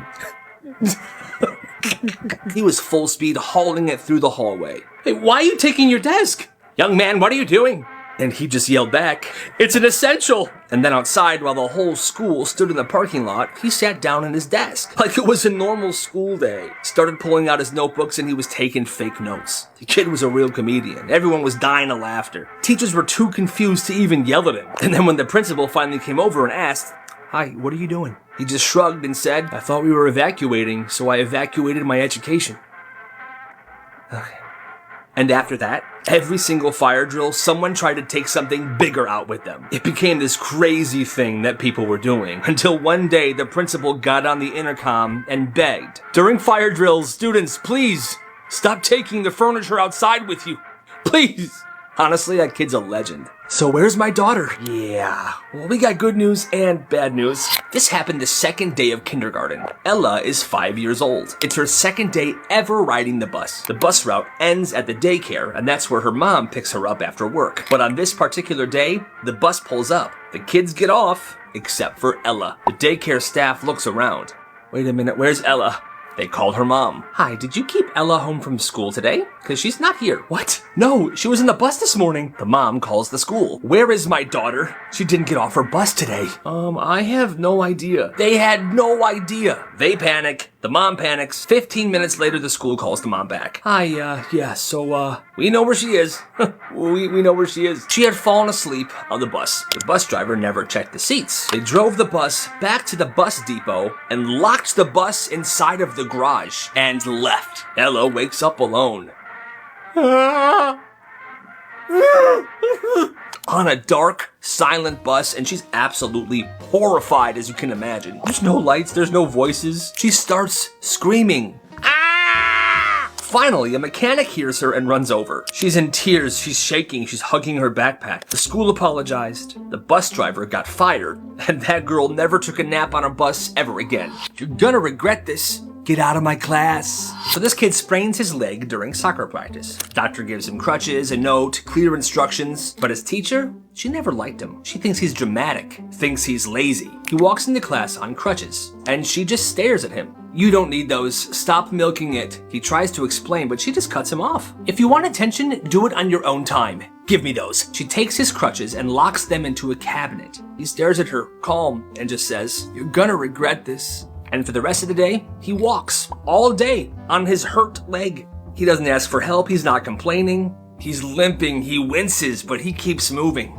He was full speed hauling it through the hallway. Hey, why are you taking your desk? Young man, what are you doing? And he just yelled back, "It's an essential!" And then outside, while the whole school stood in the parking lot, he sat down at his desk, like it was a normal school day. Started pulling out his notebooks and he was taking fake notes. The kid was a real comedian. Everyone was dying of laughter. Teachers were too confused to even yell at him. And then when the principal finally came over and asked, "Hi, what are you doing?" He just shrugged and said, "I thought we were evacuating, so I evacuated my education." Okay. And after that, every single fire drill, someone tried to take something bigger out with them. It became this crazy thing that people were doing, until one day the principal got on the intercom and begged, "During fire drills, students, please, stop taking the furniture outside with you. Please." Honestly, that kid's a legend. So where's my daughter? Yeah, well, we got good news and bad news. This happened the second day of kindergarten. Ella is 5 years old. It's her second day ever riding the bus. The bus route ends at the daycare, and that's where her mom picks her up after work. But on this particular day, the bus pulls up. The kids get off, except for Ella. The daycare staff looks around. Wait a minute, where's Ella? They called her mom. "Hi, did you keep Ella home from school today? Because she's not here." "What? No, she was in the bus this morning." The mom calls the school. "Where is my daughter? She didn't get off her bus today." I have no idea." They had no idea. They panic. The mom panics. 15 minutes later, the school calls the mom back. "Hi, we know where she is." we know where she is. She had fallen asleep on the bus. The bus driver never checked the seats. They drove the bus back to the bus depot and locked the bus inside of the garage and left. Ella wakes up alone. On a dark, silent bus, and she's absolutely horrified, as you can imagine. There's no lights, there's no voices. She starts screaming. Ah! Finally, a mechanic hears her and runs over. She's in tears, she's shaking, she's hugging her backpack. The school apologized, the bus driver got fired, and that girl never took a nap on a bus ever again. "You're gonna regret this. Get out of my class." So this kid sprains his leg during soccer practice. Doctor gives him crutches, a note, clear instructions. But his teacher, she never liked him. She thinks he's dramatic, thinks he's lazy. He walks into class on crutches, and she just stares at him. "You don't need those. Stop milking it." He tries to explain, but she just cuts him off. "If you want attention, do it on your own time. Give me those." She takes his crutches and locks them into a cabinet. He stares at her, calm, and just says, "You're gonna regret this." And for the rest of the day, he walks all day on his hurt leg. He doesn't ask for help, he's not complaining. He's limping, he winces, but he keeps moving.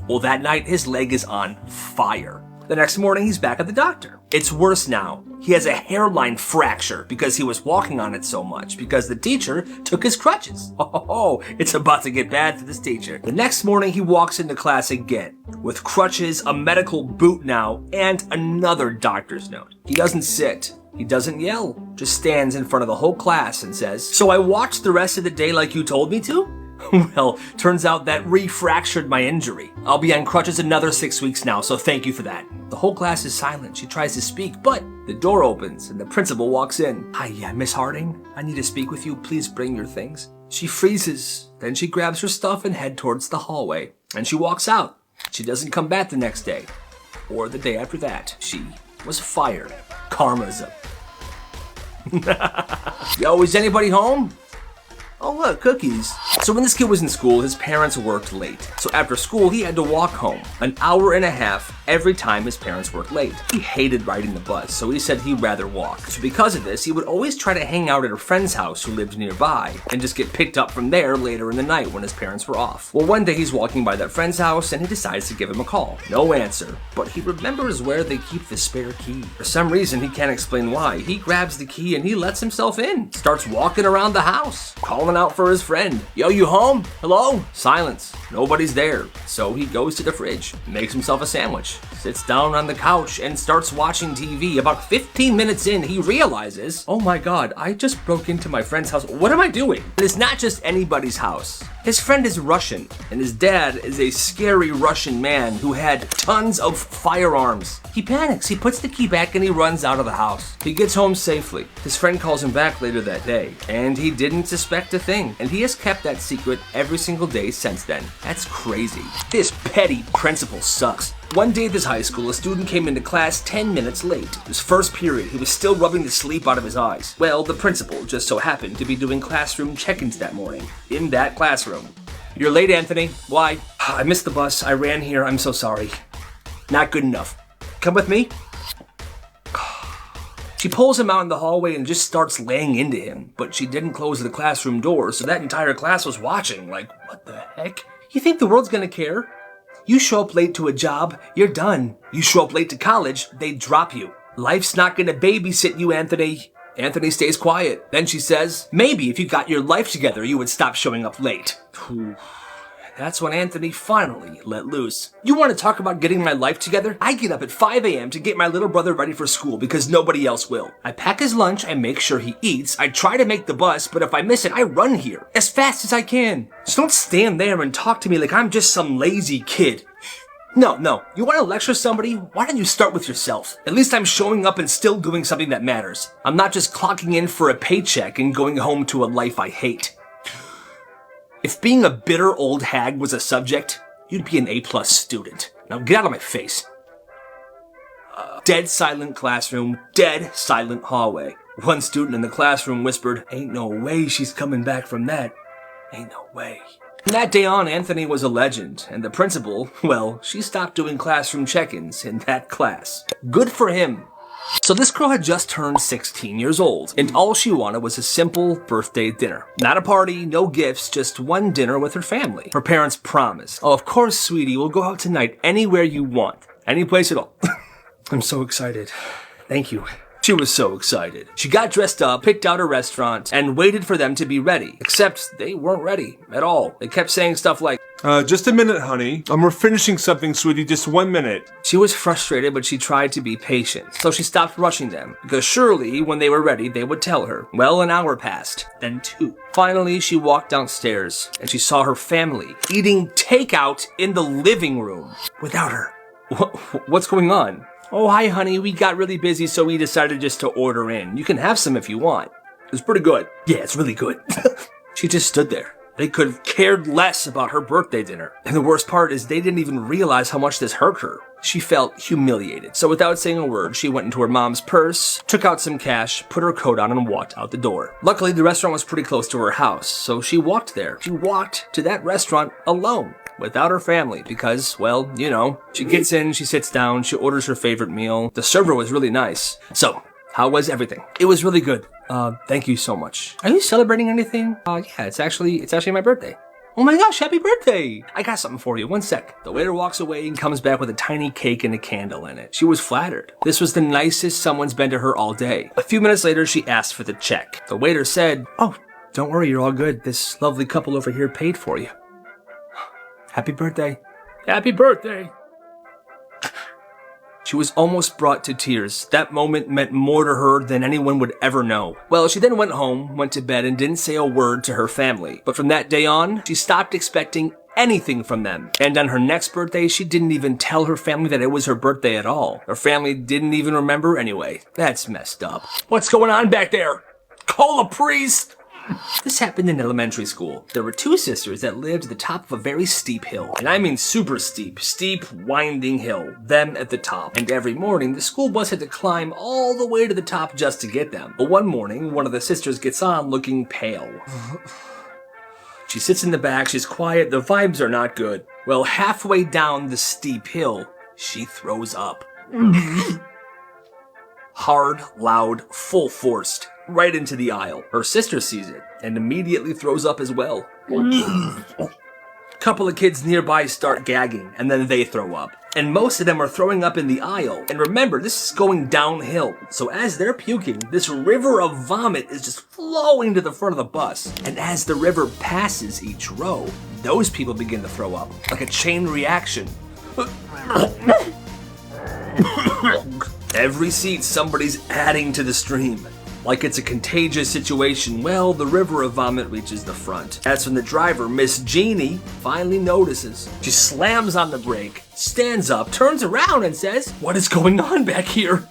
Well, that night, his leg is on fire. The next morning, he's back at the doctor. It's worse now. He has a hairline fracture because he was walking on it so much, because the teacher took his crutches. Oh, it's about to get bad for this teacher. The next morning, he walks into class again, with crutches, a medical boot now, and another doctor's note. He doesn't sit. He doesn't yell. Just stands in front of the whole class and says, "So I watched the rest of the day like you told me to?" Well, turns out that refractured my injury. I'll be on crutches another 6 weeks now, so thank you for that. The whole class is silent. She tries to speak, but the door opens and the principal walks in. "Hi, Miss Harding. I need to speak with you. Please bring your things." She freezes. Then she grabs her stuff and heads towards the hallway. And she walks out. She doesn't come back the next day. Or the day after that. She was fired. Karma's up. Yo, is anybody home? Oh, look, cookies. So when this kid was in school, his parents worked late. So after school, he had to walk home an hour and a half every time his parents worked late. He hated riding the bus, so he said he'd rather walk. So because of this, he would always try to hang out at a friend's house who lived nearby and just get picked up from there later in the night when his parents were off. Well, one day he's walking by that friend's house and he decides to give him a call. No answer, but he remembers where they keep the spare key. For some reason, he can't explain why. He grabs the key and he lets himself in. Starts walking around the house, calling out for his friend. Yo, you home? Hello? Silence. Nobody's there. So he goes to the fridge, makes himself a sandwich, sits down on the couch and starts watching TV. About 15 minutes in, he realizes, oh my God, I just broke into my friend's house. What am I doing? And it's not just anybody's house. His friend is Russian, and his dad is a scary Russian man who had tons of firearms. He panics, he puts the key back and he runs out of the house. He gets home safely. His friend calls him back later that day, and he didn't suspect a thing. And he has kept that secret every single day since then. That's crazy. This petty principal sucks. One day at this high school, a student came into class 10 minutes late. His first period, he was still rubbing the sleep out of his eyes. Well, the principal just so happened to be doing classroom check-ins that morning, in that classroom. You're late, Anthony. Why? I missed the bus. I ran here. I'm so sorry. Not good enough. Come with me. She pulls him out in the hallway and just starts laying into him, but she didn't close the classroom door, so that entire class was watching. Like, what the heck? You think the world's gonna care? You show up late to a job, you're done. You show up late to college, they drop you. Life's not gonna babysit you, Anthony. Anthony stays quiet. Then she says, maybe if you got your life together, you would stop showing up late. That's when Anthony finally let loose. You want to talk about getting my life together? I get up at 5 a.m. to get my little brother ready for school because nobody else will. I pack his lunch, I make sure he eats, I try to make the bus, but if I miss it, I run here as fast as I can. So don't stand there and talk to me like I'm just some lazy kid. No, you want to lecture somebody? Why don't you start with yourself? At least I'm showing up and still doing something that matters. I'm not just clocking in for a paycheck and going home to a life I hate. If being a bitter old hag was a subject, you'd be an A+ student. Now get out of my face. Dead silent classroom, dead silent hallway. One student in the classroom whispered, ain't no way she's coming back from that. Ain't no way. From that day on, Anthony was a legend, and the principal, well, she stopped doing classroom check-ins in that class. Good for him. So this girl had just turned 16 years old, and all she wanted was a simple birthday dinner. Not a party, no gifts, just one dinner with her family. Her parents promised, oh, of course, sweetie, we'll go out tonight anywhere you want. Any place at all. I'm so excited. Thank you. She was so excited. She got dressed up, picked out a restaurant, and waited for them to be ready. Except they weren't ready at all. They kept saying stuff like, just a minute, honey. We're finishing something, sweetie. Just 1 minute. She was frustrated, but she tried to be patient. So she stopped rushing them, because surely, when they were ready, they would tell her. Well, an hour passed, then 2. Finally, she walked downstairs, and she saw her family eating takeout in the living room without her. What's going on? Oh, hi, honey. We got really busy, so we decided just to order in. You can have some if you want. It's pretty good. Yeah, it's really good. She just stood there. They could have cared less about her birthday dinner. And the worst part is they didn't even realize how much this hurt her. She felt humiliated. So without saying a word, she went into her mom's purse, took out some cash, put her coat on, and walked out the door. Luckily, the restaurant was pretty close to her house, so she walked there. She walked to that restaurant alone, without her family, because, well, you know, she gets in, she sits down, she orders her favorite meal. The server was really nice. So, how was everything? It was really good. Thank you so much. Are you celebrating anything? Yeah, it's actually my birthday. Oh my gosh, happy birthday! I got something for you, 1 sec. The waiter walks away and comes back with a tiny cake and a candle in it. She was flattered. This was the nicest someone's been to her all day. A few minutes later, she asked for the check. The waiter said, oh, don't worry, you're all good. This lovely couple over here paid for you. Happy birthday. Happy birthday. She was almost brought to tears. That moment meant more to her than anyone would ever know. Well, she then went home, went to bed, and didn't say a word to her family. But from that day on, she stopped expecting anything from them. And on her next birthday, she didn't even tell her family that it was her birthday at all. Her family didn't even remember anyway. That's messed up. What's going on back there? Call a priest! This happened in elementary school. There were 2 sisters that lived at the top of a very steep hill. And I mean super steep, winding hill. Them at the top. And every morning, the school bus had to climb all the way to the top just to get them. But one morning, one of the sisters gets on looking pale. She sits in the back, she's quiet, the vibes are not good. Well, halfway down the steep hill, she throws up. Hard, loud, full forced, right into the aisle. Her sister sees it and immediately throws up as well. Couple of kids nearby start gagging, and then they throw up. And most of them are throwing up in the aisle. And remember, this is going downhill. So as they're puking, this river of vomit is just flowing to the front of the bus. And as the river passes each row, those people begin to throw up, like a chain reaction. Every seat, somebody's adding to the stream. Like it's a contagious situation. Well, the river of vomit reaches the front. That's when the driver, Miss Jeannie, finally notices. She slams on the brake, stands up, turns around and says, "What is going on back here?"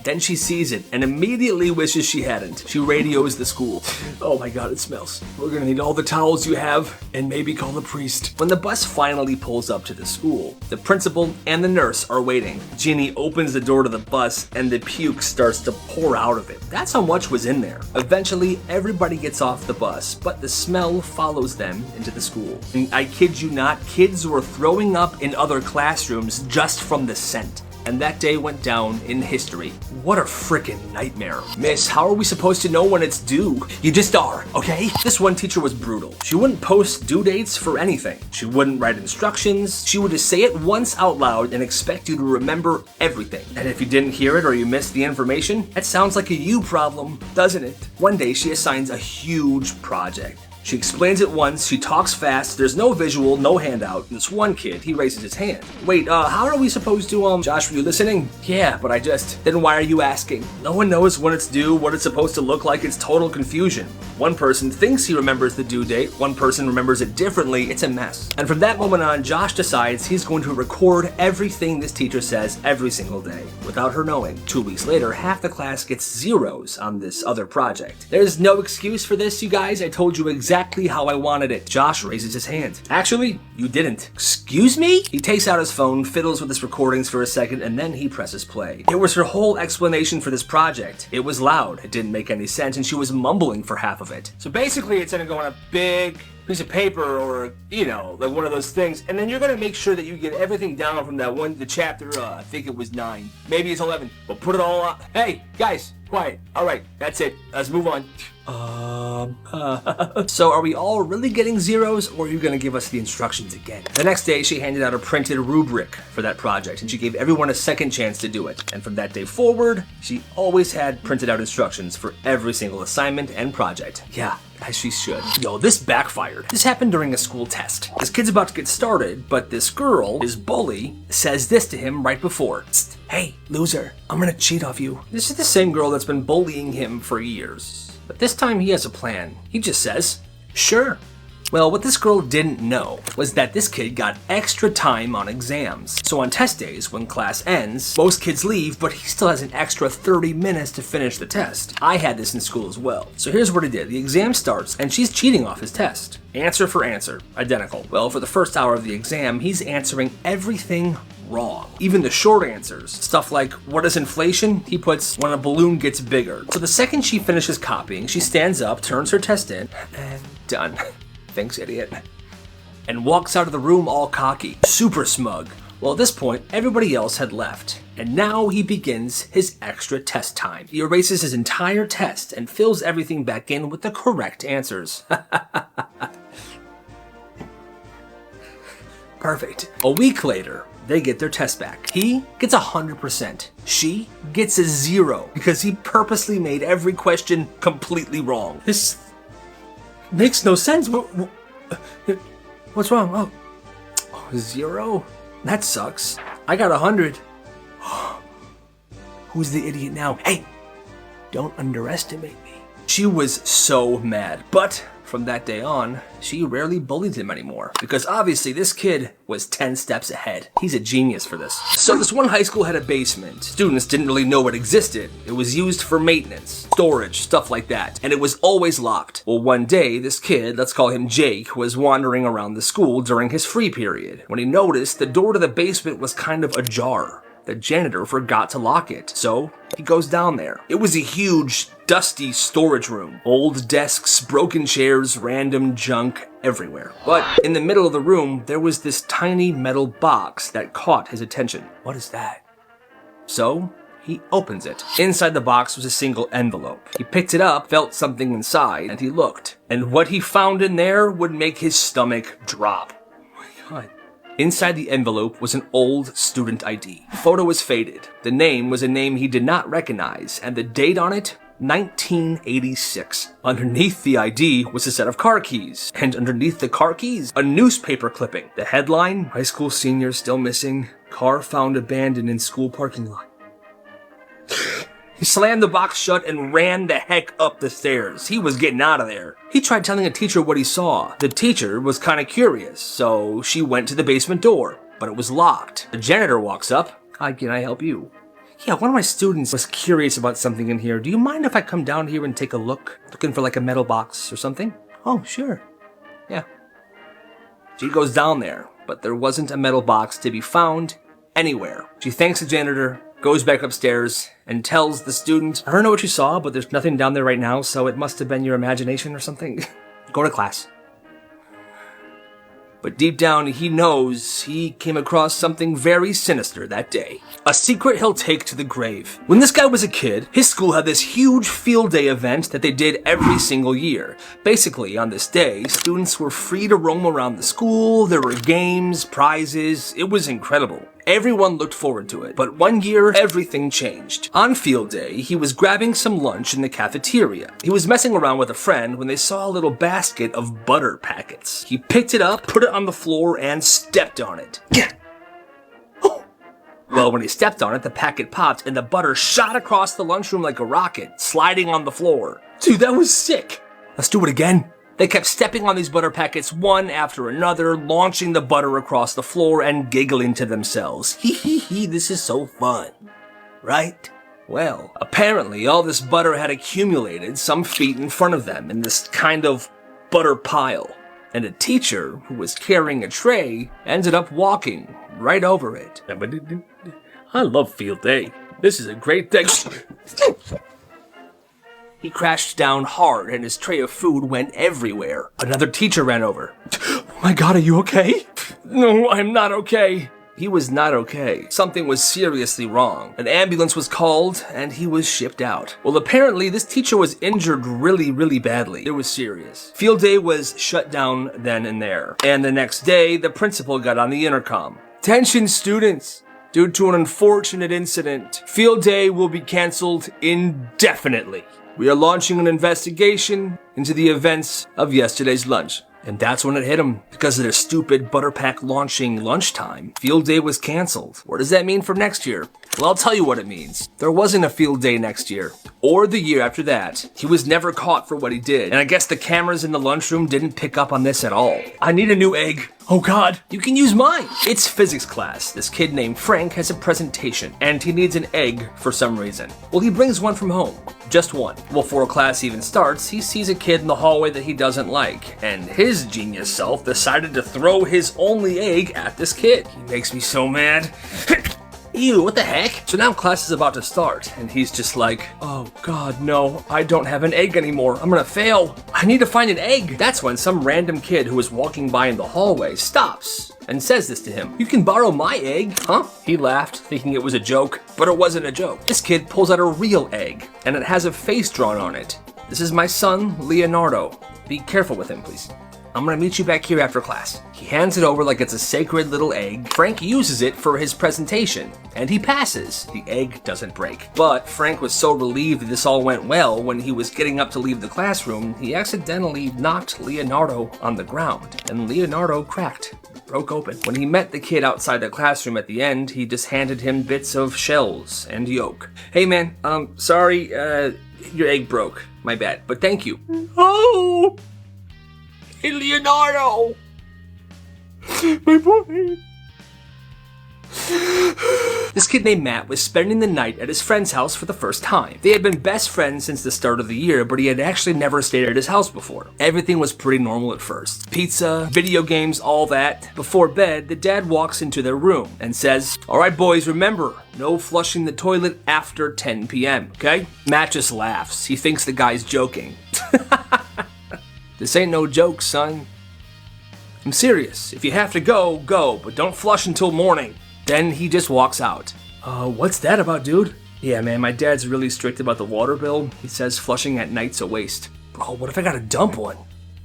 Then she sees it and immediately wishes she hadn't. She radios the school. "Oh my God, it smells. We're gonna need all the towels you have and maybe call the priest." When the bus finally pulls up to the school, the principal and the nurse are waiting. Jeannie opens the door to the bus and the puke starts to pour out of it. That's how much was in there. Eventually, everybody gets off the bus, but the smell follows them into the school. And I kid you not, kids were throwing up in other classrooms just from the scent. And that day went down in history. What a frickin' nightmare. "Miss, how are we supposed to know when it's due?" "You just are, okay?" This one teacher was brutal. She wouldn't post due dates for anything. She wouldn't write instructions. She would just say it once out loud and expect you to remember everything. And if you didn't hear it or you missed the information, that sounds like a you problem, doesn't it? One day she assigns a huge project. She explains it once, she talks fast, there's no visual, no handout. This one kid, he raises his hand. "Wait, how are we supposed to, Josh, were you listening?" "Yeah, but I just..." "Then why are you asking?" No one knows when it's due, what it's supposed to look like, it's total confusion. One person thinks he remembers the due date, one person remembers it differently, it's a mess. And from that moment on, Josh decides he's going to record everything this teacher says every single day, without her knowing. 2 weeks later, half the class gets zeros on this other project. There's no excuse for this, you guys, I told you exactly how I wanted it. Josh raises his hand. "Actually, you didn't." "Excuse me?" He takes out his phone, fiddles with his recordings for a second, and then he presses play. It was her whole explanation for this project. It was loud, it didn't make any sense, and she was mumbling for half of it. So basically, it's gonna go on a big piece of paper or, like one of those things, and then you're gonna make sure that you get everything down from that one, the chapter, I think it was 9. Maybe it's 11, but put it all up. Hey, guys, quiet. All right, that's it. Let's move on. So are we all really getting zeros, or are you gonna give us the instructions again? The next day, she handed out a printed rubric for that project, and she gave everyone a second chance to do it. And from that day forward, she always had printed out instructions for every single assignment and project. Yeah, as she should. Yo, this backfired. This happened during a school test. This kid's about to get started, but this girl, his bully, says this to him right before. "Psst, hey, loser, I'm gonna cheat off you." This is the same girl that's been bullying him for years. But this time he has a plan. He just says, "Sure." Well, what this girl didn't know was that this kid got extra time on exams. So on test days, when class ends, most kids leave, but he still has an extra 30 minutes to finish the test. I had this in school as well. So here's what he did. The exam starts, and she's cheating off his test. Answer for answer, identical. Well, for the first hour of the exam, he's answering everything wrong. Even the short answers. Stuff like, what is inflation? He puts, when a balloon gets bigger. So the second she finishes copying, she stands up, turns her test in, and done. Thanks, idiot. And walks out of the room all cocky, super smug. Well, at this point, everybody else had left. And now he begins his extra test time. He erases his entire test and fills everything back in with the correct answers. Perfect. A week later, they get their test back. He gets 100%. She gets a 0 because he purposely made every question completely wrong. This makes no sense. What's wrong? Oh, 0? That sucks. I got 100. Who's the idiot now? Hey, don't underestimate me. She was so mad, but from that day on, she rarely bullied him anymore, because obviously this kid was 10 steps ahead. He's a genius for this. So this one high school had a basement. Students didn't really know it existed. It was used for maintenance, storage, stuff like that, and it was always locked. Well, one day, this kid, let's call him Jake, was wandering around the school during his free period when he noticed the door to the basement was kind of ajar. The janitor forgot to lock it, so he goes down there. It was a huge, dusty storage room. Old desks, broken chairs, random junk everywhere. But in the middle of the room, there was this tiny metal box that caught his attention. What is that? So he opens it. Inside the box was a single envelope. He picked it up, felt something inside, and he looked. And what he found in there would make his stomach drop. Oh my God. Inside the envelope was an old student ID. Photo was faded. The name was a name he did not recognize, and the date on it, 1986. Underneath the ID was a set of car keys, and underneath the car keys, a newspaper clipping. The headline, high school senior still missing, car found abandoned in school parking lot. He slammed the box shut and ran the heck up the stairs. He was getting out of there. He tried telling a teacher what he saw. The teacher was kind of curious, so she went to the basement door, but it was locked. The janitor walks up. Hi, can I help you? Yeah, one of my students was curious about something in here. Do you mind if I come down here and take a look? Looking for like a metal box or something? Oh, sure. Yeah. She goes down there, but there wasn't a metal box to be found anywhere. She thanks the janitor, goes back upstairs, and tells the student, I don't know what you saw, but there's nothing down there right now, so it must have been your imagination or something. Go to class. But deep down, he knows he came across something very sinister that day. A secret he'll take to the grave. When this guy was a kid, his school had this huge field day event that they did every single year. Basically, on this day, students were free to roam around the school, there were games, prizes, it was incredible. Everyone looked forward to it, but one year, everything changed. On field day, he was grabbing some lunch in the cafeteria. He was messing around with a friend when they saw a little basket of butter packets. He picked it up, put it on the floor, and stepped on it. Oh. Well, when he stepped on it, the packet popped, and the butter shot across the lunchroom like a rocket, sliding on the floor. Dude, that was sick. Let's do it again. They kept stepping on these butter packets one after another, launching the butter across the floor and giggling to themselves. Hee hee hee, this is so fun. Right? Well, apparently all this butter had accumulated some feet in front of them in this kind of butter pile. And a teacher who was carrying a tray ended up walking right over it. I love field day. This is a great day. He crashed down hard and his tray of food went everywhere. Another teacher ran over. Oh my God, are you okay? No, I'm not okay. He was not okay. Something was seriously wrong. An ambulance was called and he was shipped out. Well, apparently this teacher was injured really badly. It was serious. Field day was shut down then and there. And the next day, the principal got on the intercom. Attention students! Due to an unfortunate incident, field day will be canceled indefinitely. We are launching an investigation into the events of yesterday's lunch. And that's when it hit him. Because of their stupid butter pack launching lunchtime, field day was canceled. What does that mean for next year? Well, I'll tell you what it means. There wasn't a field day next year. Or the year after that. He was never caught for what he did. And I guess the cameras in the lunchroom didn't pick up on this at all. I need a new egg. Oh God, you can use mine. It's physics class. This kid named Frank has a presentation, and he needs an egg for some reason. Well, he brings one from home. Just one. Before class even starts, he sees a kid in the hallway that he doesn't like, and his genius self decided to throw his only egg at this kid. He makes me so mad. Ew, what the heck? So now class is about to start, and he's just like, oh God, no, I don't have an egg anymore. I'm gonna fail. I need to find an egg. That's when some random kid who was walking by in the hallway stops and says this to him. You can borrow my egg, huh? He laughed, thinking it was a joke, but it wasn't a joke. This kid pulls out a real egg, and it has a face drawn on it. This is my son, Leonardo. Be careful with him, please. I'm gonna meet you back here after class. He hands it over like it's a sacred little egg. Frank uses it for his presentation, and he passes. The egg doesn't break. But Frank was so relieved that this all went well, when he was getting up to leave the classroom, he accidentally knocked Leonardo on the ground, and Leonardo cracked, broke open. When he met the kid outside the classroom at the end, he just handed him bits of shells and yolk. Hey man, sorry, your egg broke. My bad, but thank you. Oh! Hey, Leonardo! My boy! This kid named Matt was spending the night at his friend's house for the first time. They had been best friends since the start of the year, but he had actually never stayed at his house before. Everything was pretty normal at first. Pizza, video games, all that. Before bed, the dad walks into their room and says, "All right, boys, remember, no flushing the toilet after 10 p.m., okay?" Matt just laughs. He thinks the guy's joking. This ain't no joke, son. I'm serious. If you have to go, go, but don't flush until morning. Then he just walks out. What's that about, dude? Yeah, man, my dad's really strict about the water bill. He says flushing at night's a waste. Bro, what if I gotta dump one?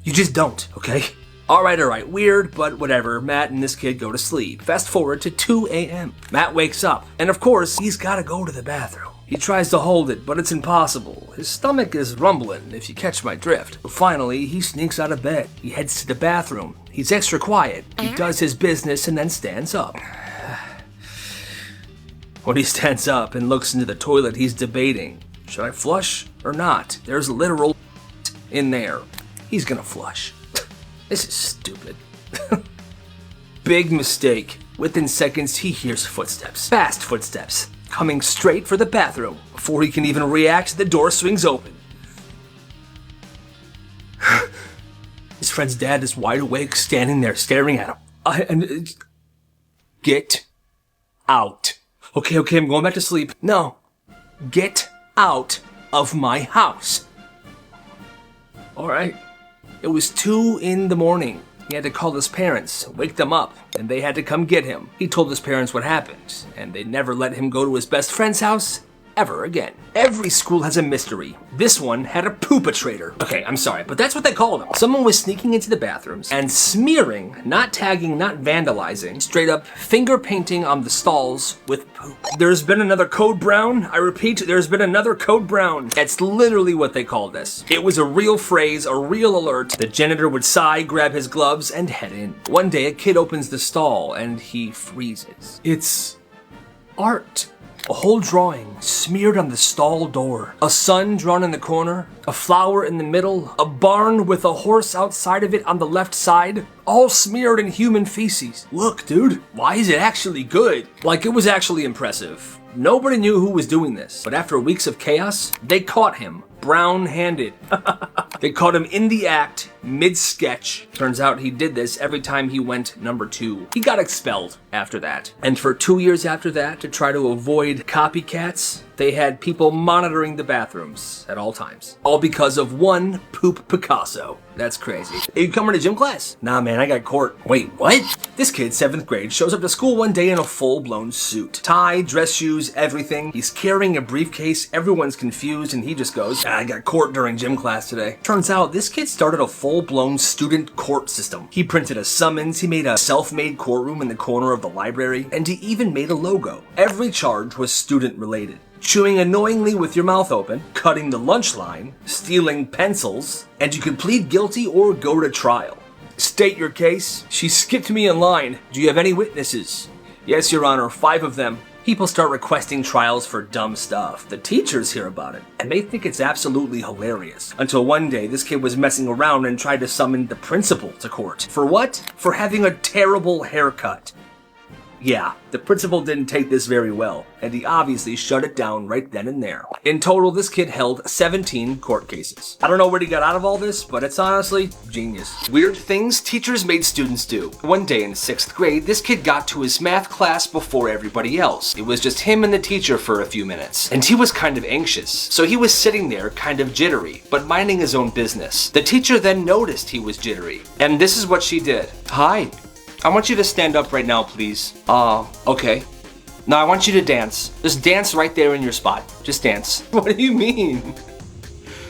You just don't, okay? Alright, weird, but whatever. Matt and this kid go to sleep. Fast forward to 2 a.m. Matt wakes up, and of course, he's gotta go to the bathroom. He tries to hold it, but it's impossible. His stomach is rumbling, if you catch my drift. Finally, he sneaks out of bed. He heads to the bathroom. He's extra quiet. He does his business and then stands up. When he stands up and looks into the toilet, he's debating. Should I flush or not? There's literal in there. He's gonna flush. This is stupid. Big mistake. Within seconds, he hears footsteps. Fast footsteps. Coming straight for the bathroom. Before he can even react, the door swings open. His friend's dad is wide awake, standing there, staring at him. Get out. Okay, I'm going back to sleep. No. Get out of my house. Alright. It was 2 in the morning. He had to call his parents, wake them up, and they had to come get him. He told his parents what happened, and they never let him go to his best friend's house ever again. Every school has a mystery. This one had a poopatrator. Okay, I'm sorry, but that's what they call them. Someone was sneaking into the bathrooms and smearing, not tagging, not vandalizing, straight up finger painting on the stalls with poop. There's been another Code Brown. I repeat, there's been another Code Brown. That's literally what they called this. It was a real phrase, a real alert. The janitor would sigh, grab his gloves, and head in. One day, a kid opens the stall and he freezes. It's art. A whole drawing smeared on the stall door. A sun drawn in the corner. A flower in the middle. A barn with a horse outside of it on the left side. All smeared in human feces. Look, dude, why is it actually good? Like, it was actually impressive. Nobody knew who was doing this, but after weeks of chaos, they caught him, brown-handed. They caught him in the act, mid-sketch. Turns out he did this every time he went number 2. He got expelled after that. And for 2 years after that, to try to avoid copycats, they had people monitoring the bathrooms at all times. All because of one poop Picasso. That's crazy. Hey, you coming to gym class? Nah, man, I got court. Wait, what? This kid, 7th grade, shows up to school one day in a full-blown suit. Tie, dress shoes, everything. He's carrying a briefcase. Everyone's confused, and he just goes, I got court during gym class today. Turns out, this kid started a full-blown student court system. He printed a summons, he made a self-made courtroom in the corner of the library, and he even made a logo. Every charge was student-related. Chewing annoyingly with your mouth open, cutting the lunch line, stealing pencils, and you could plead guilty or go to trial. State your case. She skipped me in line. Do you have any witnesses? Yes, Your Honor, 5 of them. People start requesting trials for dumb stuff. The teachers hear about it, and they think it's absolutely hilarious. Until one day, this kid was messing around and tried to summon the principal to court. For what? For having a terrible haircut. Yeah, the principal didn't take this very well, and he obviously shut it down right then and there. In total, this kid held 17 court cases. I don't know where he got out of all this, but it's honestly genius. Weird things teachers made students do. One day in 6th grade, this kid got to his math class before everybody else. It was just him and the teacher for a few minutes, and he was kind of anxious. So he was sitting there kind of jittery, but minding his own business. The teacher then noticed he was jittery, and this is what she did. Hi. I want you to stand up right now, please. Okay. Now I want you to dance. Just dance right there in your spot. Just dance. What do you mean?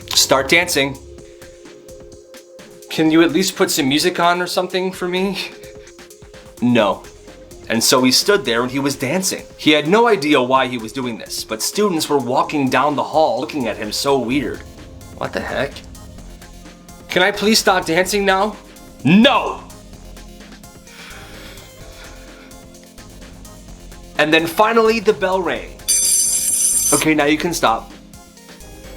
Start dancing. Can you at least put some music on or something for me? No. And so he stood there and he was dancing. He had no idea why he was doing this, but students were walking down the hall looking at him so weird. What the heck? Can I please stop dancing now? No! And then finally the bell rang. Okay, now you can stop.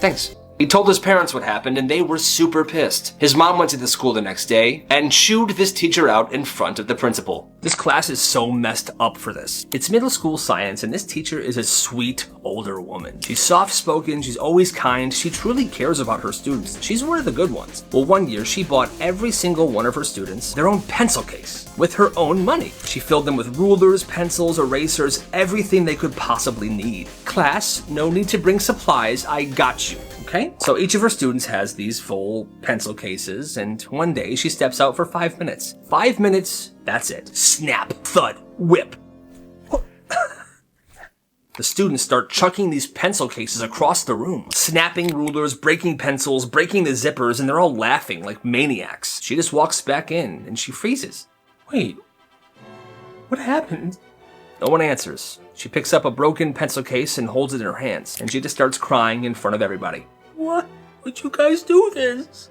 Thanks. He told his parents what happened and they were super pissed. His mom went to the school the next day and chewed this teacher out in front of the principal. This class is so messed up for this. It's middle school science and this teacher is a sweet older woman. She's soft-spoken, she's always kind, she truly cares about her students. She's one of the good ones. Well, one year she bought every single one of her students their own pencil case with her own money. She filled them with rulers, pencils, erasers, everything they could possibly need. Class, no need to bring supplies, I got you. Okay? So each of her students has these full pencil cases, and one day she steps out for 5 minutes. 5 minutes, that's it. Snap, thud, whip. The students start chucking these pencil cases across the room, snapping rulers, breaking pencils, breaking the zippers, and they're all laughing like maniacs. She just walks back in, and she freezes. Wait, what happened? No one answers. She picks up a broken pencil case and holds it in her hands, and she just starts crying in front of everybody. Why would you guys do this?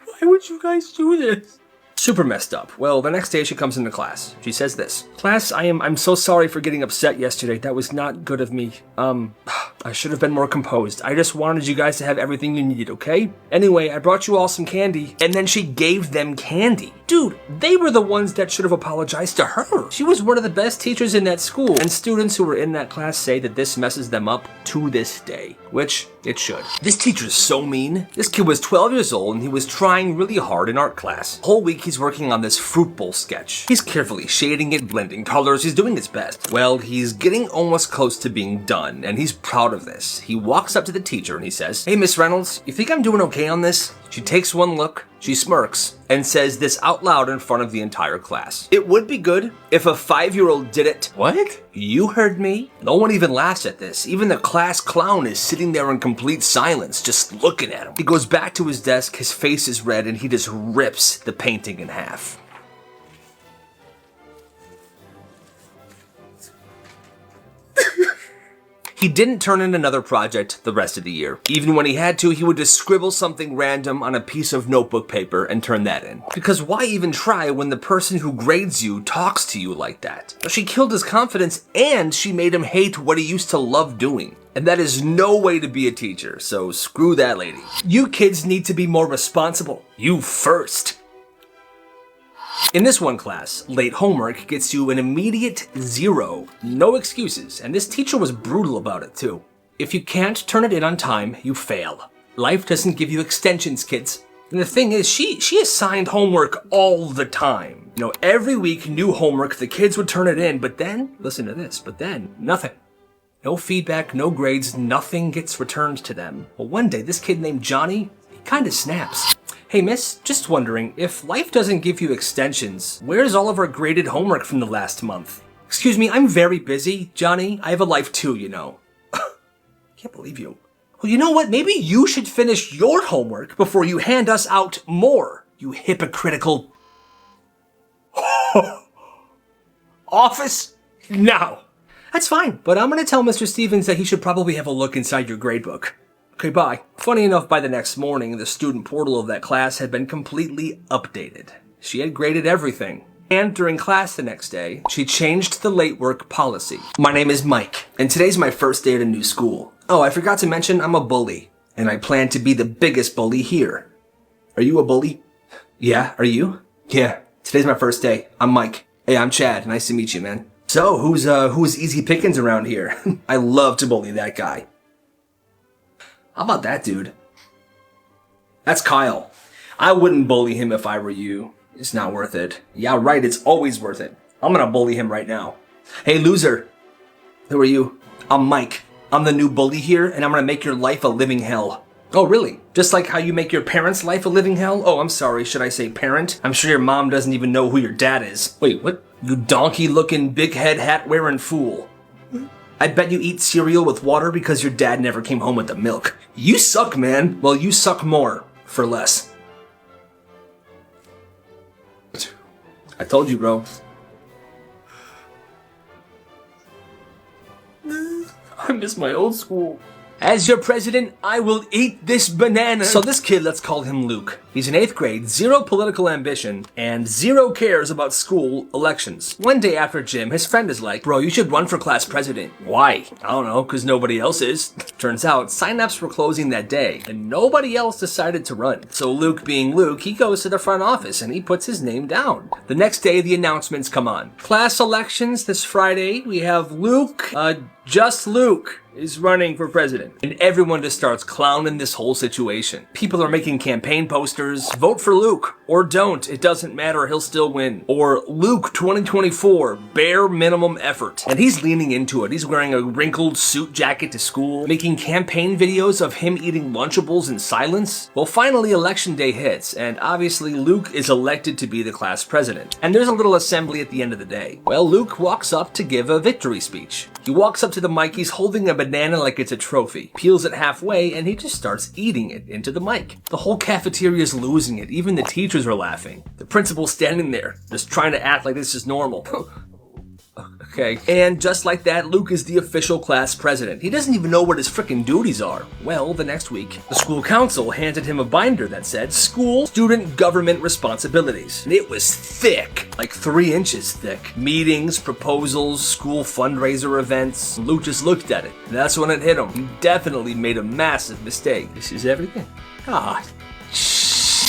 Why would you guys do this? Super messed up. Well, the next day she comes into class. She says this. Class, I'm so sorry for getting upset yesterday. That was not good of me. I should have been more composed. I just wanted you guys to have everything you needed, okay? Anyway, I brought you all some candy. And then she gave them candy. Dude, they were the ones that should have apologized to her. She was one of the best teachers in that school. And students who were in that class say that this messes them up to this day. Which it should. This teacher's so mean. This kid was 12 years old and he was trying really hard in art class. Whole week he's working on this fruit bowl sketch. He's carefully shading it, blending colors, he's doing his best. Well, he's getting almost close to being done, and he's proud of this. He walks up to the teacher and he says, "Hey, Miss Reynolds, you think I'm doing okay on this?" She takes one look, she smirks, and says this out loud in front of the entire class. It would be good if a 5-year-old did it. What? You heard me? No one even laughs at this. Even the class clown is sitting there in complete silence, just looking at him. He goes back to his desk, his face is red, and he just rips the painting in half. He didn't turn in another project the rest of the year. Even when he had to, he would just scribble something random on a piece of notebook paper and turn that in. Because why even try when the person who grades you talks to you like that? She killed his confidence and she made him hate what he used to love doing. And that is no way to be a teacher, so screw that lady. You kids need to be more responsible. You first. In this one class, late homework gets you an immediate 0. No excuses, and this teacher was brutal about it too. If you can't turn it in on time, you fail. Life doesn't give you extensions, kids. And the thing is, she assigned homework all the time. You know, every week, new homework, the kids would turn it in, but then, listen to this, but then, nothing. No feedback, no grades, nothing gets returned to them. Well, one day, this kid named Johnny, he kinda snaps. Hey miss, just wondering, if life doesn't give you extensions, where's all of our graded homework from the last month? Excuse me, I'm very busy, Johnny. I have a life too, you know. Can't believe you. Well, you know what? Maybe you should finish your homework before you hand us out more, you hypocritical... Office? Now. That's fine, but I'm gonna tell Mr. Stevens that he should probably have a look inside your gradebook. Okay, bye. Funny enough, by the next morning, the student portal of that class had been completely updated. She had graded everything. And during class the next day, she changed the late work policy. My name is Mike, and today's my first day at a new school. Oh, I forgot to mention I'm a bully, and I plan to be the biggest bully here. Are you a bully? Yeah, are you? Yeah, today's my first day. I'm Mike. Hey, I'm Chad. Nice to meet you, man. So, who's easy pickings around here? I love to bully that guy. How about that dude? That's Kyle. I wouldn't bully him if I were you. It's not worth it. Yeah, right, it's always worth it. I'm gonna bully him right now. Hey, loser. Who are you? I'm Mike. I'm the new bully here, and I'm gonna make your life a living hell. Oh, really? Just like how you make your parents' life a living hell? Oh, I'm sorry, should I say parent? I'm sure your mom doesn't even know who your dad is. Wait, what? You donkey-looking, big-head, hat-wearing fool. I bet you eat cereal with water because your dad never came home with the milk. You suck, man. Well, you suck more, for less. I told you, bro. I miss my old school. As your president, I will eat this banana. So this kid, let's call him Luke. He's in 8th grade, 0 political ambition, and 0 cares about school elections. One day after gym, his friend is like, bro, you should run for class president. Why? I don't know, because nobody else is. Turns out, sign-ups were closing that day, and nobody else decided to run. So Luke being Luke, he goes to the front office and he puts his name down. The next day, the announcements come on. Class elections this Friday, we have Luke, just Luke is running for president. And everyone just starts clowning this whole situation. People are making campaign posters. Vote for Luke. Or don't. It doesn't matter. He'll still win. Or Luke 2024. Bare minimum effort. And he's leaning into it. He's wearing a wrinkled suit jacket to school. Making campaign videos of him eating Lunchables in silence. Well, finally election day hits. And obviously Luke is elected to be the class president. And there's a little assembly at the end of the day. Well, Luke walks up to give a victory speech. He walks up to the mic. He's holding a banana like it's a trophy, peels it halfway, and he just starts eating it into the mic. The whole cafeteria is losing it. Even the teachers are laughing. The principal's standing there, just trying to act like this is normal. Okay. And just like that, Luke is the official class president. He doesn't even know what his frickin' duties are. Well, the next week, the school council handed him a binder that said, School Student Government Responsibilities. And it was thick, like 3 inches thick. Meetings, proposals, school fundraiser events. Luke just looked at it, and that's when it hit him. He definitely made a massive mistake. This is everything. God.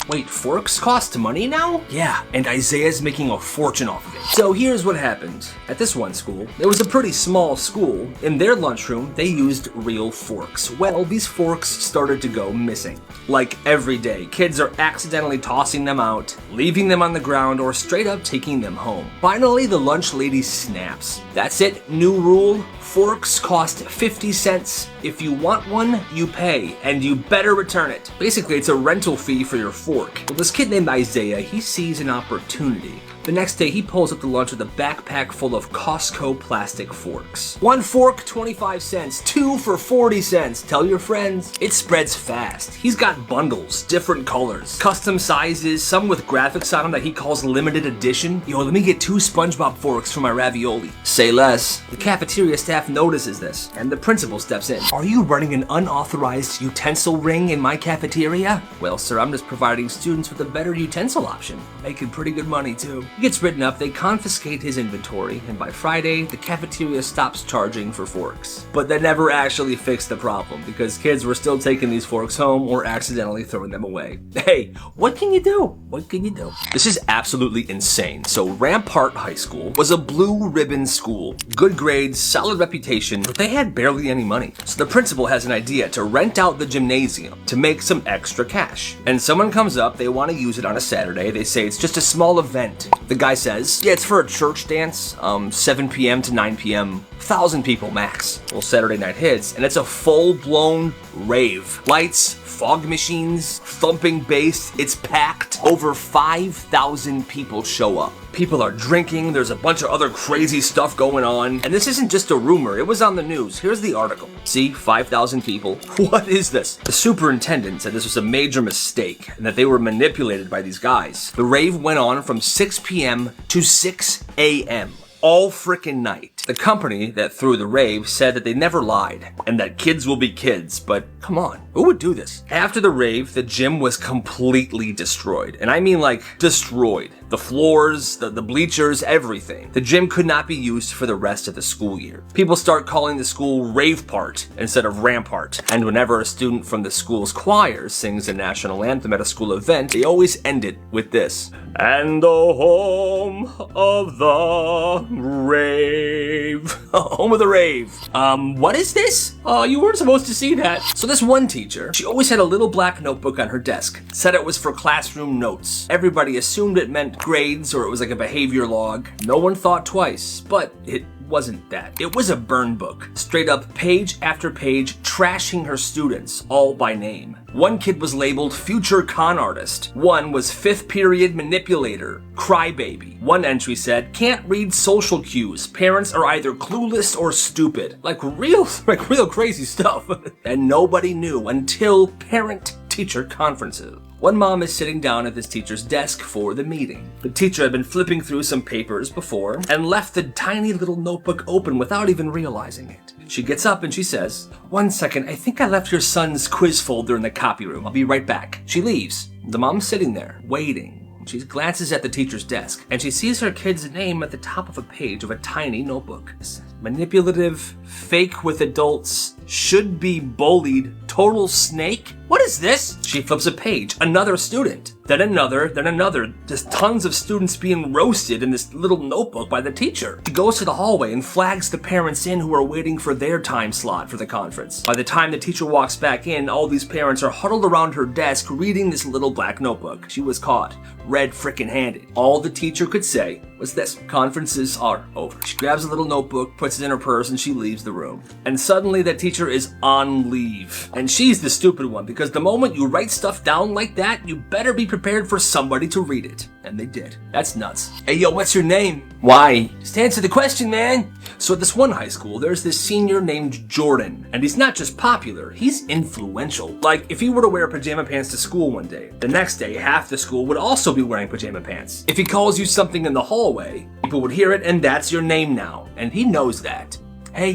Wait, forks cost money now? Yeah, and Isaiah's making a fortune off of it. So here's what happened. At this one school, it was a pretty small school. In their lunchroom, they used real forks. Well, these forks started to go missing. Like every day, kids are accidentally tossing them out, leaving them on the ground, or straight up taking them home. Finally, the lunch lady snaps. That's it, new rule. Forks cost 50 cents. If you want one, you pay, and you better return it. Basically, it's a rental fee for your fork. Well, this kid named Isaiah, he sees an opportunity. The next day, he pulls up to lunch with a backpack full of Costco plastic forks. 1 fork, 25 cents. 2 for 40 cents. Tell your friends. It spreads fast. He's got bundles, different colors, custom sizes, some with graphics on them that he calls limited edition. Yo, let me get 2 SpongeBob forks for my ravioli. Say less. The cafeteria staff notices this, and the principal steps in. Are you running an unauthorized utensil ring in my cafeteria? Well, sir, I'm just providing students with a better utensil option. Making pretty good money, too. He gets written up, they confiscate his inventory, and by Friday, the cafeteria stops charging for forks. But that never actually fixed the problem, because kids were still taking these forks home or accidentally throwing them away. Hey, what can you do? What can you do? This is absolutely insane. So Rampart High School was a blue ribbon school. Good grades, solid reputation, but they had barely any money. So the principal has an idea to rent out the gymnasium to make some extra cash. And someone comes up, they want to use it on a Saturday. They say it's just a small event. The guy says, yeah, it's for a church dance, 7 p.m. to 9 p.m., 1,000 people max. Well, Saturday night hits, and it's a full-blown rave. Lights, fog machines, thumping bass, it's packed. Over 5,000 people show up. People are drinking, there's a bunch of other crazy stuff going on. And this isn't just a rumor, it was on the news. Here's the article. See, 5,000 people. What is this? The superintendent said this was a major mistake and that they were manipulated by these guys. The rave went on from 6 p.m. to 6 a.m. all frickin' night. The company that threw the rave said that they never lied and that kids will be kids, but come on, who would do this? After the rave, the gym was completely destroyed. And I mean like destroyed. The floors, the bleachers, everything. The gym could not be used for the rest of the school year. People start calling the school Ravepart instead of Rampart. And whenever a student from the school's choir sings the national anthem at a school event, they always end it with this. And the home of the rave. Home of the rave. What is this? You weren't supposed to see that. So this one teacher, she always had a little black notebook on her desk. Said it was for classroom notes. Everybody assumed it meant grades or it was like a behavior log. No one thought twice, but it wasn't that. It was a burn book. Straight up page after page trashing her students, all by name. One kid was labeled future con artist. One was 5th period manipulator, crybaby. One entry said, can't read social cues. Parents are either clueless or stupid. Like real crazy stuff. And nobody knew until parent-teacher conferences. One mom is sitting down at this teacher's desk for the meeting. The teacher had been flipping through some papers before and left the tiny little notebook open without even realizing it. She gets up and she says, "1 second, I think I left your son's quiz folder in the copy room. I'll be right back." She leaves. The mom's sitting there, waiting. She glances at the teacher's desk, and she sees her kid's name at the top of a page of a tiny notebook. Manipulative, fake with adults, should be bullied, total snake? What is this? She flips a page. Another student. Then another, then another. Just tons of students being roasted in this little notebook by the teacher. She goes to the hallway and flags the parents in who are waiting for their time slot for the conference. By the time the teacher walks back in, all these parents are huddled around her desk reading this little black notebook. She was caught, red frickin' handed. All the teacher could say was this: "Conferences are over." She grabs a little notebook, puts it in her purse, and she leaves the room. And suddenly that teacher is on leave. And she's the stupid one, because the moment you write stuff down like that, you better be prepared for somebody to read it. And they did. That's nuts. "Hey, yo, what's your name?" "Why?" "Just answer the question, man." So at this one high school, there's this senior named Jordan. And he's not just popular, he's influential. Like, if he were to wear pajama pants to school one day, the next day, half the school would also be wearing pajama pants. If he calls you something in the hallway, people would hear it, and that's your name now. And he knows that. "Hey,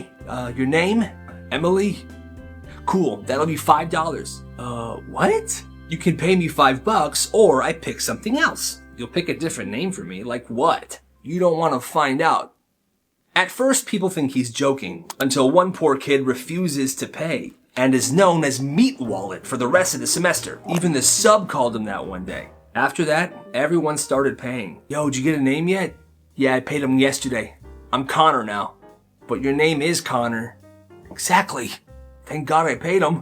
your name?" "Emily." "Cool, that'll be $5. What?" "You can pay me $5 or I pick something else." "You'll pick a different name for me, like what?" "You don't want to find out." At first, people think he's joking, until one poor kid refuses to pay and is known as Meat Wallet for the rest of the semester. Even the sub called him that one day. After that, everyone started paying. "Yo, did you get a name yet?" "Yeah, I paid him yesterday. I'm Connor now." "But your name is Connor." "Exactly. Thank God I paid him."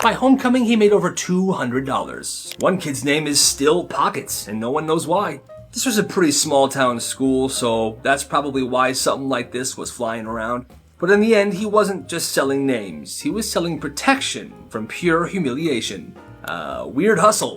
By homecoming, he made over $200. One kid's name is still Pockets, and no one knows why. This was a pretty small town school, so that's probably why something like this was flying around. But in the end, he wasn't just selling names. He was selling protection from pure humiliation. Weird hustle,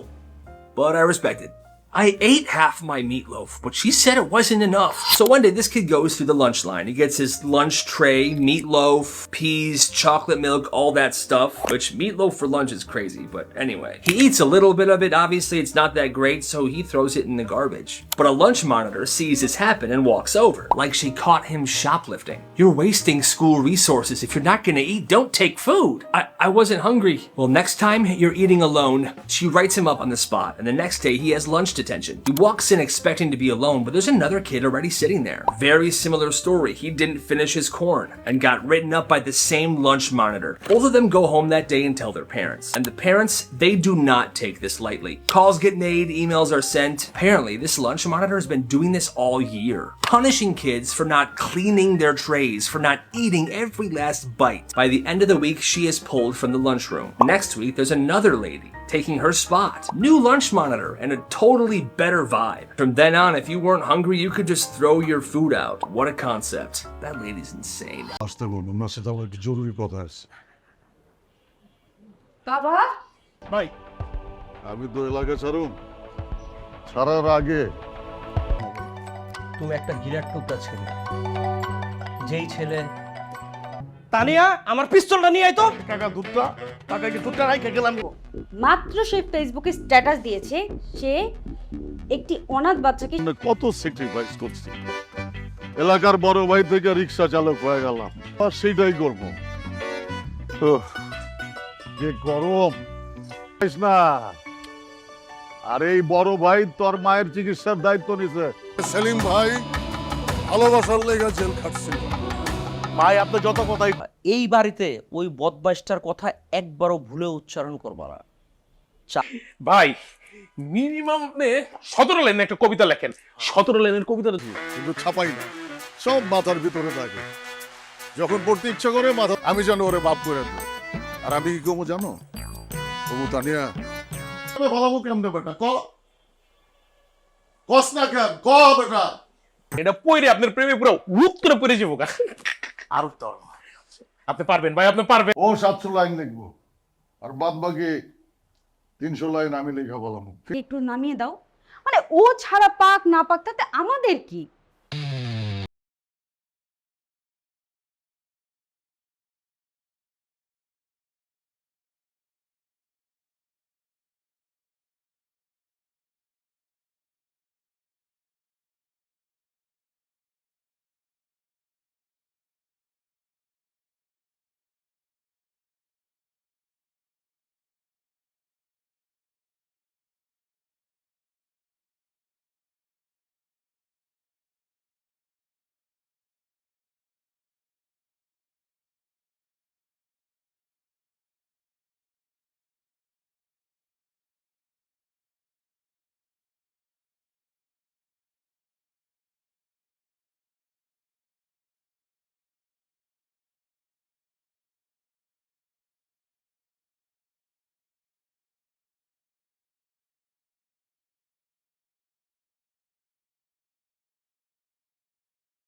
but I respect it. I ate half my meatloaf, but she said it wasn't enough. So one day this kid goes through the lunch line. He gets his lunch tray, meatloaf, peas, chocolate milk, all that stuff, which meatloaf for lunch is crazy, but anyway. He eats a little bit of it. Obviously it's not that great, so he throws it in the garbage. But a lunch monitor sees this happen and walks over, like she caught him shoplifting. "You're wasting school resources. If you're not gonna eat, don't take food." I wasn't hungry." "Well, next time you're eating alone." She writes him up on the spot, and the next day he has lunch detention. He walks in expecting to be alone, but there's another kid already sitting there. Very similar story. He didn't finish his corn and got written up by the same lunch monitor. Both of them go home that day and tell their parents. And the parents, they do not take this lightly. Calls get made, emails are sent. Apparently, this lunch monitor has been doing this all year, punishing kids for not cleaning their trays, for not eating every last bite. By the end of the week, she is pulled from the lunchroom. Next week, there's another lady taking her spot. New lunch monitor and a totally better vibe. From then on, if you weren't hungry, you could just throw your food out. What a concept. That lady's insane. আসতে বলুন না, সেটা আমার একটু জরুরি কথা আছে। বাবা ভাই আমি তো এলাকা ছাড়ুন ছাড়ার আগে তুমি একটা গিরাট টুকরা ছেলে, যেই ছেলে তানিয়া আমার পিস্তলটা নিয়ে আয় তো। টাকা দুধটা টাকা কি দুধটা রাইখে গেলাম গো। মাত্র সে ফেসবুকে স্ট্যাটাস দিয়েছে সে একটি অনাথ বাচ্চাকে মানে কত স্যাক্রিফাইস করছি, এলাকার বড় ভাই থেকে রিক্সা চালক হয়ে গেলাম, আর সেটাই করবো। যে গরম না, আর এই বড় ভাই তোর মায়ের চিকিৎসার দায়িত্ব নিছে। সেলিম ভাই ভালোবাসার লেগে জেল খাটছিল। ভাই আপনি যত কথাই, এই বাড়িতে ওই বদমাইশটার কথা একবারও ভুলে উচ্চারণ করবা না। ভাই মিনিমাম আপনি 17 লাইনের একটা কবিতা লেখেন। 17 লাইনের কবিতা কিন্তু ছাপাই না, সব মাথার ভিতরে থাকে। যখন পড়তে ইচ্ছা করে মাথা, আমি জানো ওরে বাপ করে দেব। আর আমি কি কমু জানো? কমু তানিয়া ভালো কেমনে বেটা ক কস না কেন ক বেটা। এটা পড়ে আপনার প্রেমে পুরো রূপ করে পড়ে যাবো। আর তো আপনি পারবেন ভাই, আপনি পারবেন। ও 700 লাইন লিখবো, আর বাদ বাকি 300 লাইন আমি লেখা বললাম। একটু নামিয়ে দাও। মানে ও ছাড়া পাক না পাক তাতে আমাদের কি?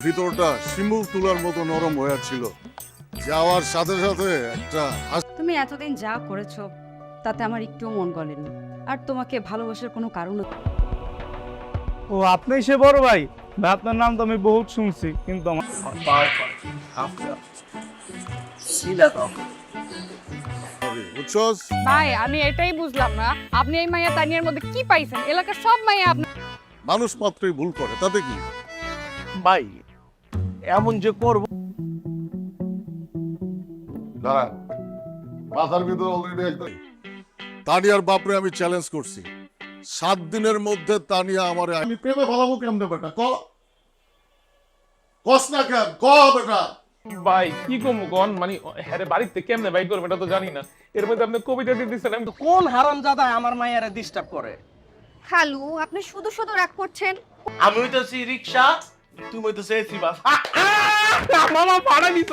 ভিতরটা শিমুল তুলার মতো নরম হয়ে ছিল। যাওয়ার সাথে সাথে একটা তুমি এতদিন যা করেছো তাতে আমার একটুও মন গলেনি, আর তোমাকে ভালোবাসার কোনো কারণও। ও আপনি সে বড় ভাই? ভাই আপনার নাম তো আমি বহুত শুনছি, কিন্তু আমার বুঝছস? ভাই আমি এটাই বুঝলাম না, আপনি এই মাইয়া তানিয়ার মধ্যে কি পাইছেন? এলাকার সব মাইয়া আপনি মানুষ মাত্রই ভুল করে, তাতে কি? ভাই এমন যে করব দাঁড়া, মাথার ভিতর অলরেডি একদম। তানিয়ার বাপরে আমি চ্যালেঞ্জ করছি, 7 দিনের মধ্যে তানিয়া আমারে আমি প্রেমে ভালাবো কেমনে বেটা? কস না কেন, বেটা। ভাই কি কম গন মানে হ্যাঁ বাড়িতে কেমনে বাইক করবে এটা তো জানি না, এর মধ্যে আপনি কবিতা দিয়ে দিচ্ছেন। আমি তো কোন হারামজাদা আমার মায়েরা ডিস্টার্ব করে? খালু আপনি শুধু শুধু রাগ করছেন। আমি হইতেছি রিক্সা, তুমি হইতেছে এসি বাস। মামা পাড়া দিত।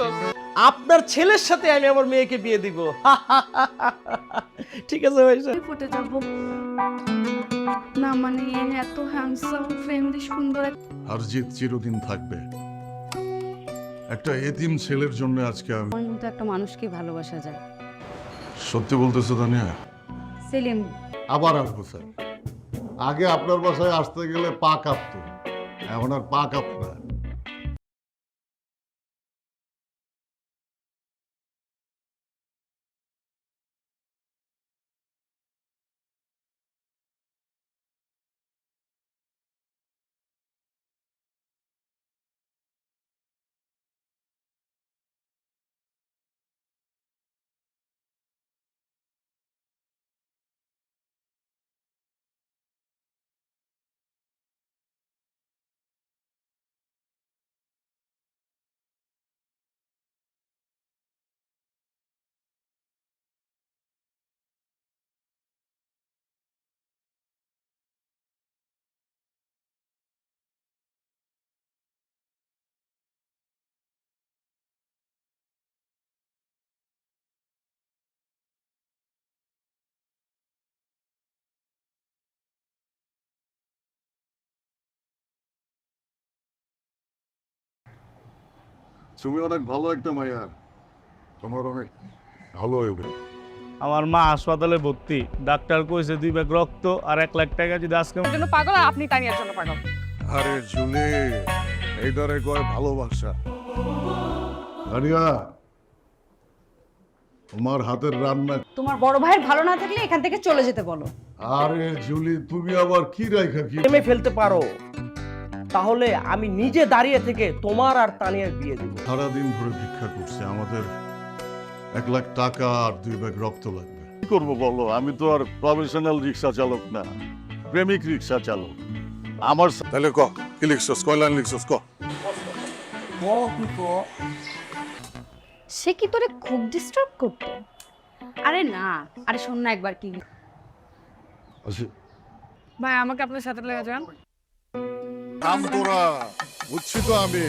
আপনার ছেলের সাথে আমি আমার মেয়েকে বিয়ে দিব। ঠিক আছে ভাই স্যার। ফুটে যাব না, মানে এত হ্যান্ডসাম ফ্রেন্ডলি সুন্দর হারজিত চিরদিন থাকবে। একটা এতিম ছেলের জন্য আজকে আমি। আমার মতো একটা মানুষকে ভালোবাসা যায়। সত্যি বলতেছো তানিয়া? সেলিম, আবার আসবো স্যার। আগে আপনার বাসায় আসতে গেলে পা কাঁপতো, এখন আর পা কাঁপতো না। তুমি অনেক ভালো একটা মাইয়া, তোমার অনেক ভালো হইবে। আমার মা হাসপাতালে ভর্তি, ডাক্তার কইছে 2 ব্যাগ রক্ত আর 1 লাখ টাকা যদি আজকে। জন্য পাগল আর আপনি তানিয়ার জন্য পাগল। আরে জুলি, এইটারে কয় ভালোবাসা। তানিয়া, তোমার হাতের রান্না। তোমার বড় ভাইয়ের ভালো না থাকলে এখান থেকে চলে যেতে বলো। আরে জুলি, তুমি আবার কি রাইখা কি? প্রেমে ফেলতে পারো তাহলে আমি নিজে দাঁড়িয়ে থেকে তোমার আর তানিয়ার বিয়ে দিব। সারাদিন ধরে ভিক্ষা করছে, আমাদের 1 লাখ টাকা আর 2 ব্যাগ রক্ত লাগবে। কি করবো বলো, আমি তো আর প্রফেশনাল রিক্সা চালক না, প্রেমিক রিক্সা চালক। আমার তাহলে কি লিখছস, কয় লাইন লিখছস? সে কি তোরে খুব ডিস্টার্ব করতো? আরে না, আরে শোন না একবার কি। ভাই আমাকে আপনার সাথে লেগে যান। কাম তোরা, বুঝছি তো আমি,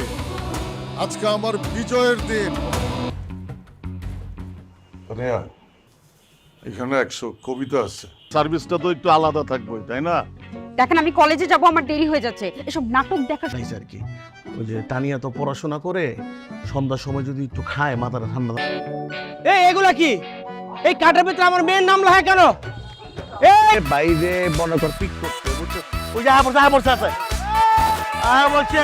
আজকে আমার বিজয়ের দিন। এখানে 100 কবিতা আছে, সার্ভিসটা তো একটু আলাদা থাকবে, তাই না? দেখেন আমি কলেজে যাব, আমার দেরি হয়ে যাচ্ছে, এসব নাটক দেখা। আর কি ওই যে তানিয়া তো পড়াশোনা করে, সন্ধ্যার সময় যদি একটু খায় মাথাটা ঠান্ডা। এই এগুলা কি? এই কার্ডের ভিতরে আমার মেয়ের নাম লেখা কেন? এই বাইরে মনে কর পিক করতে, বুঝছো? ওই যে বলছে আছে বলছে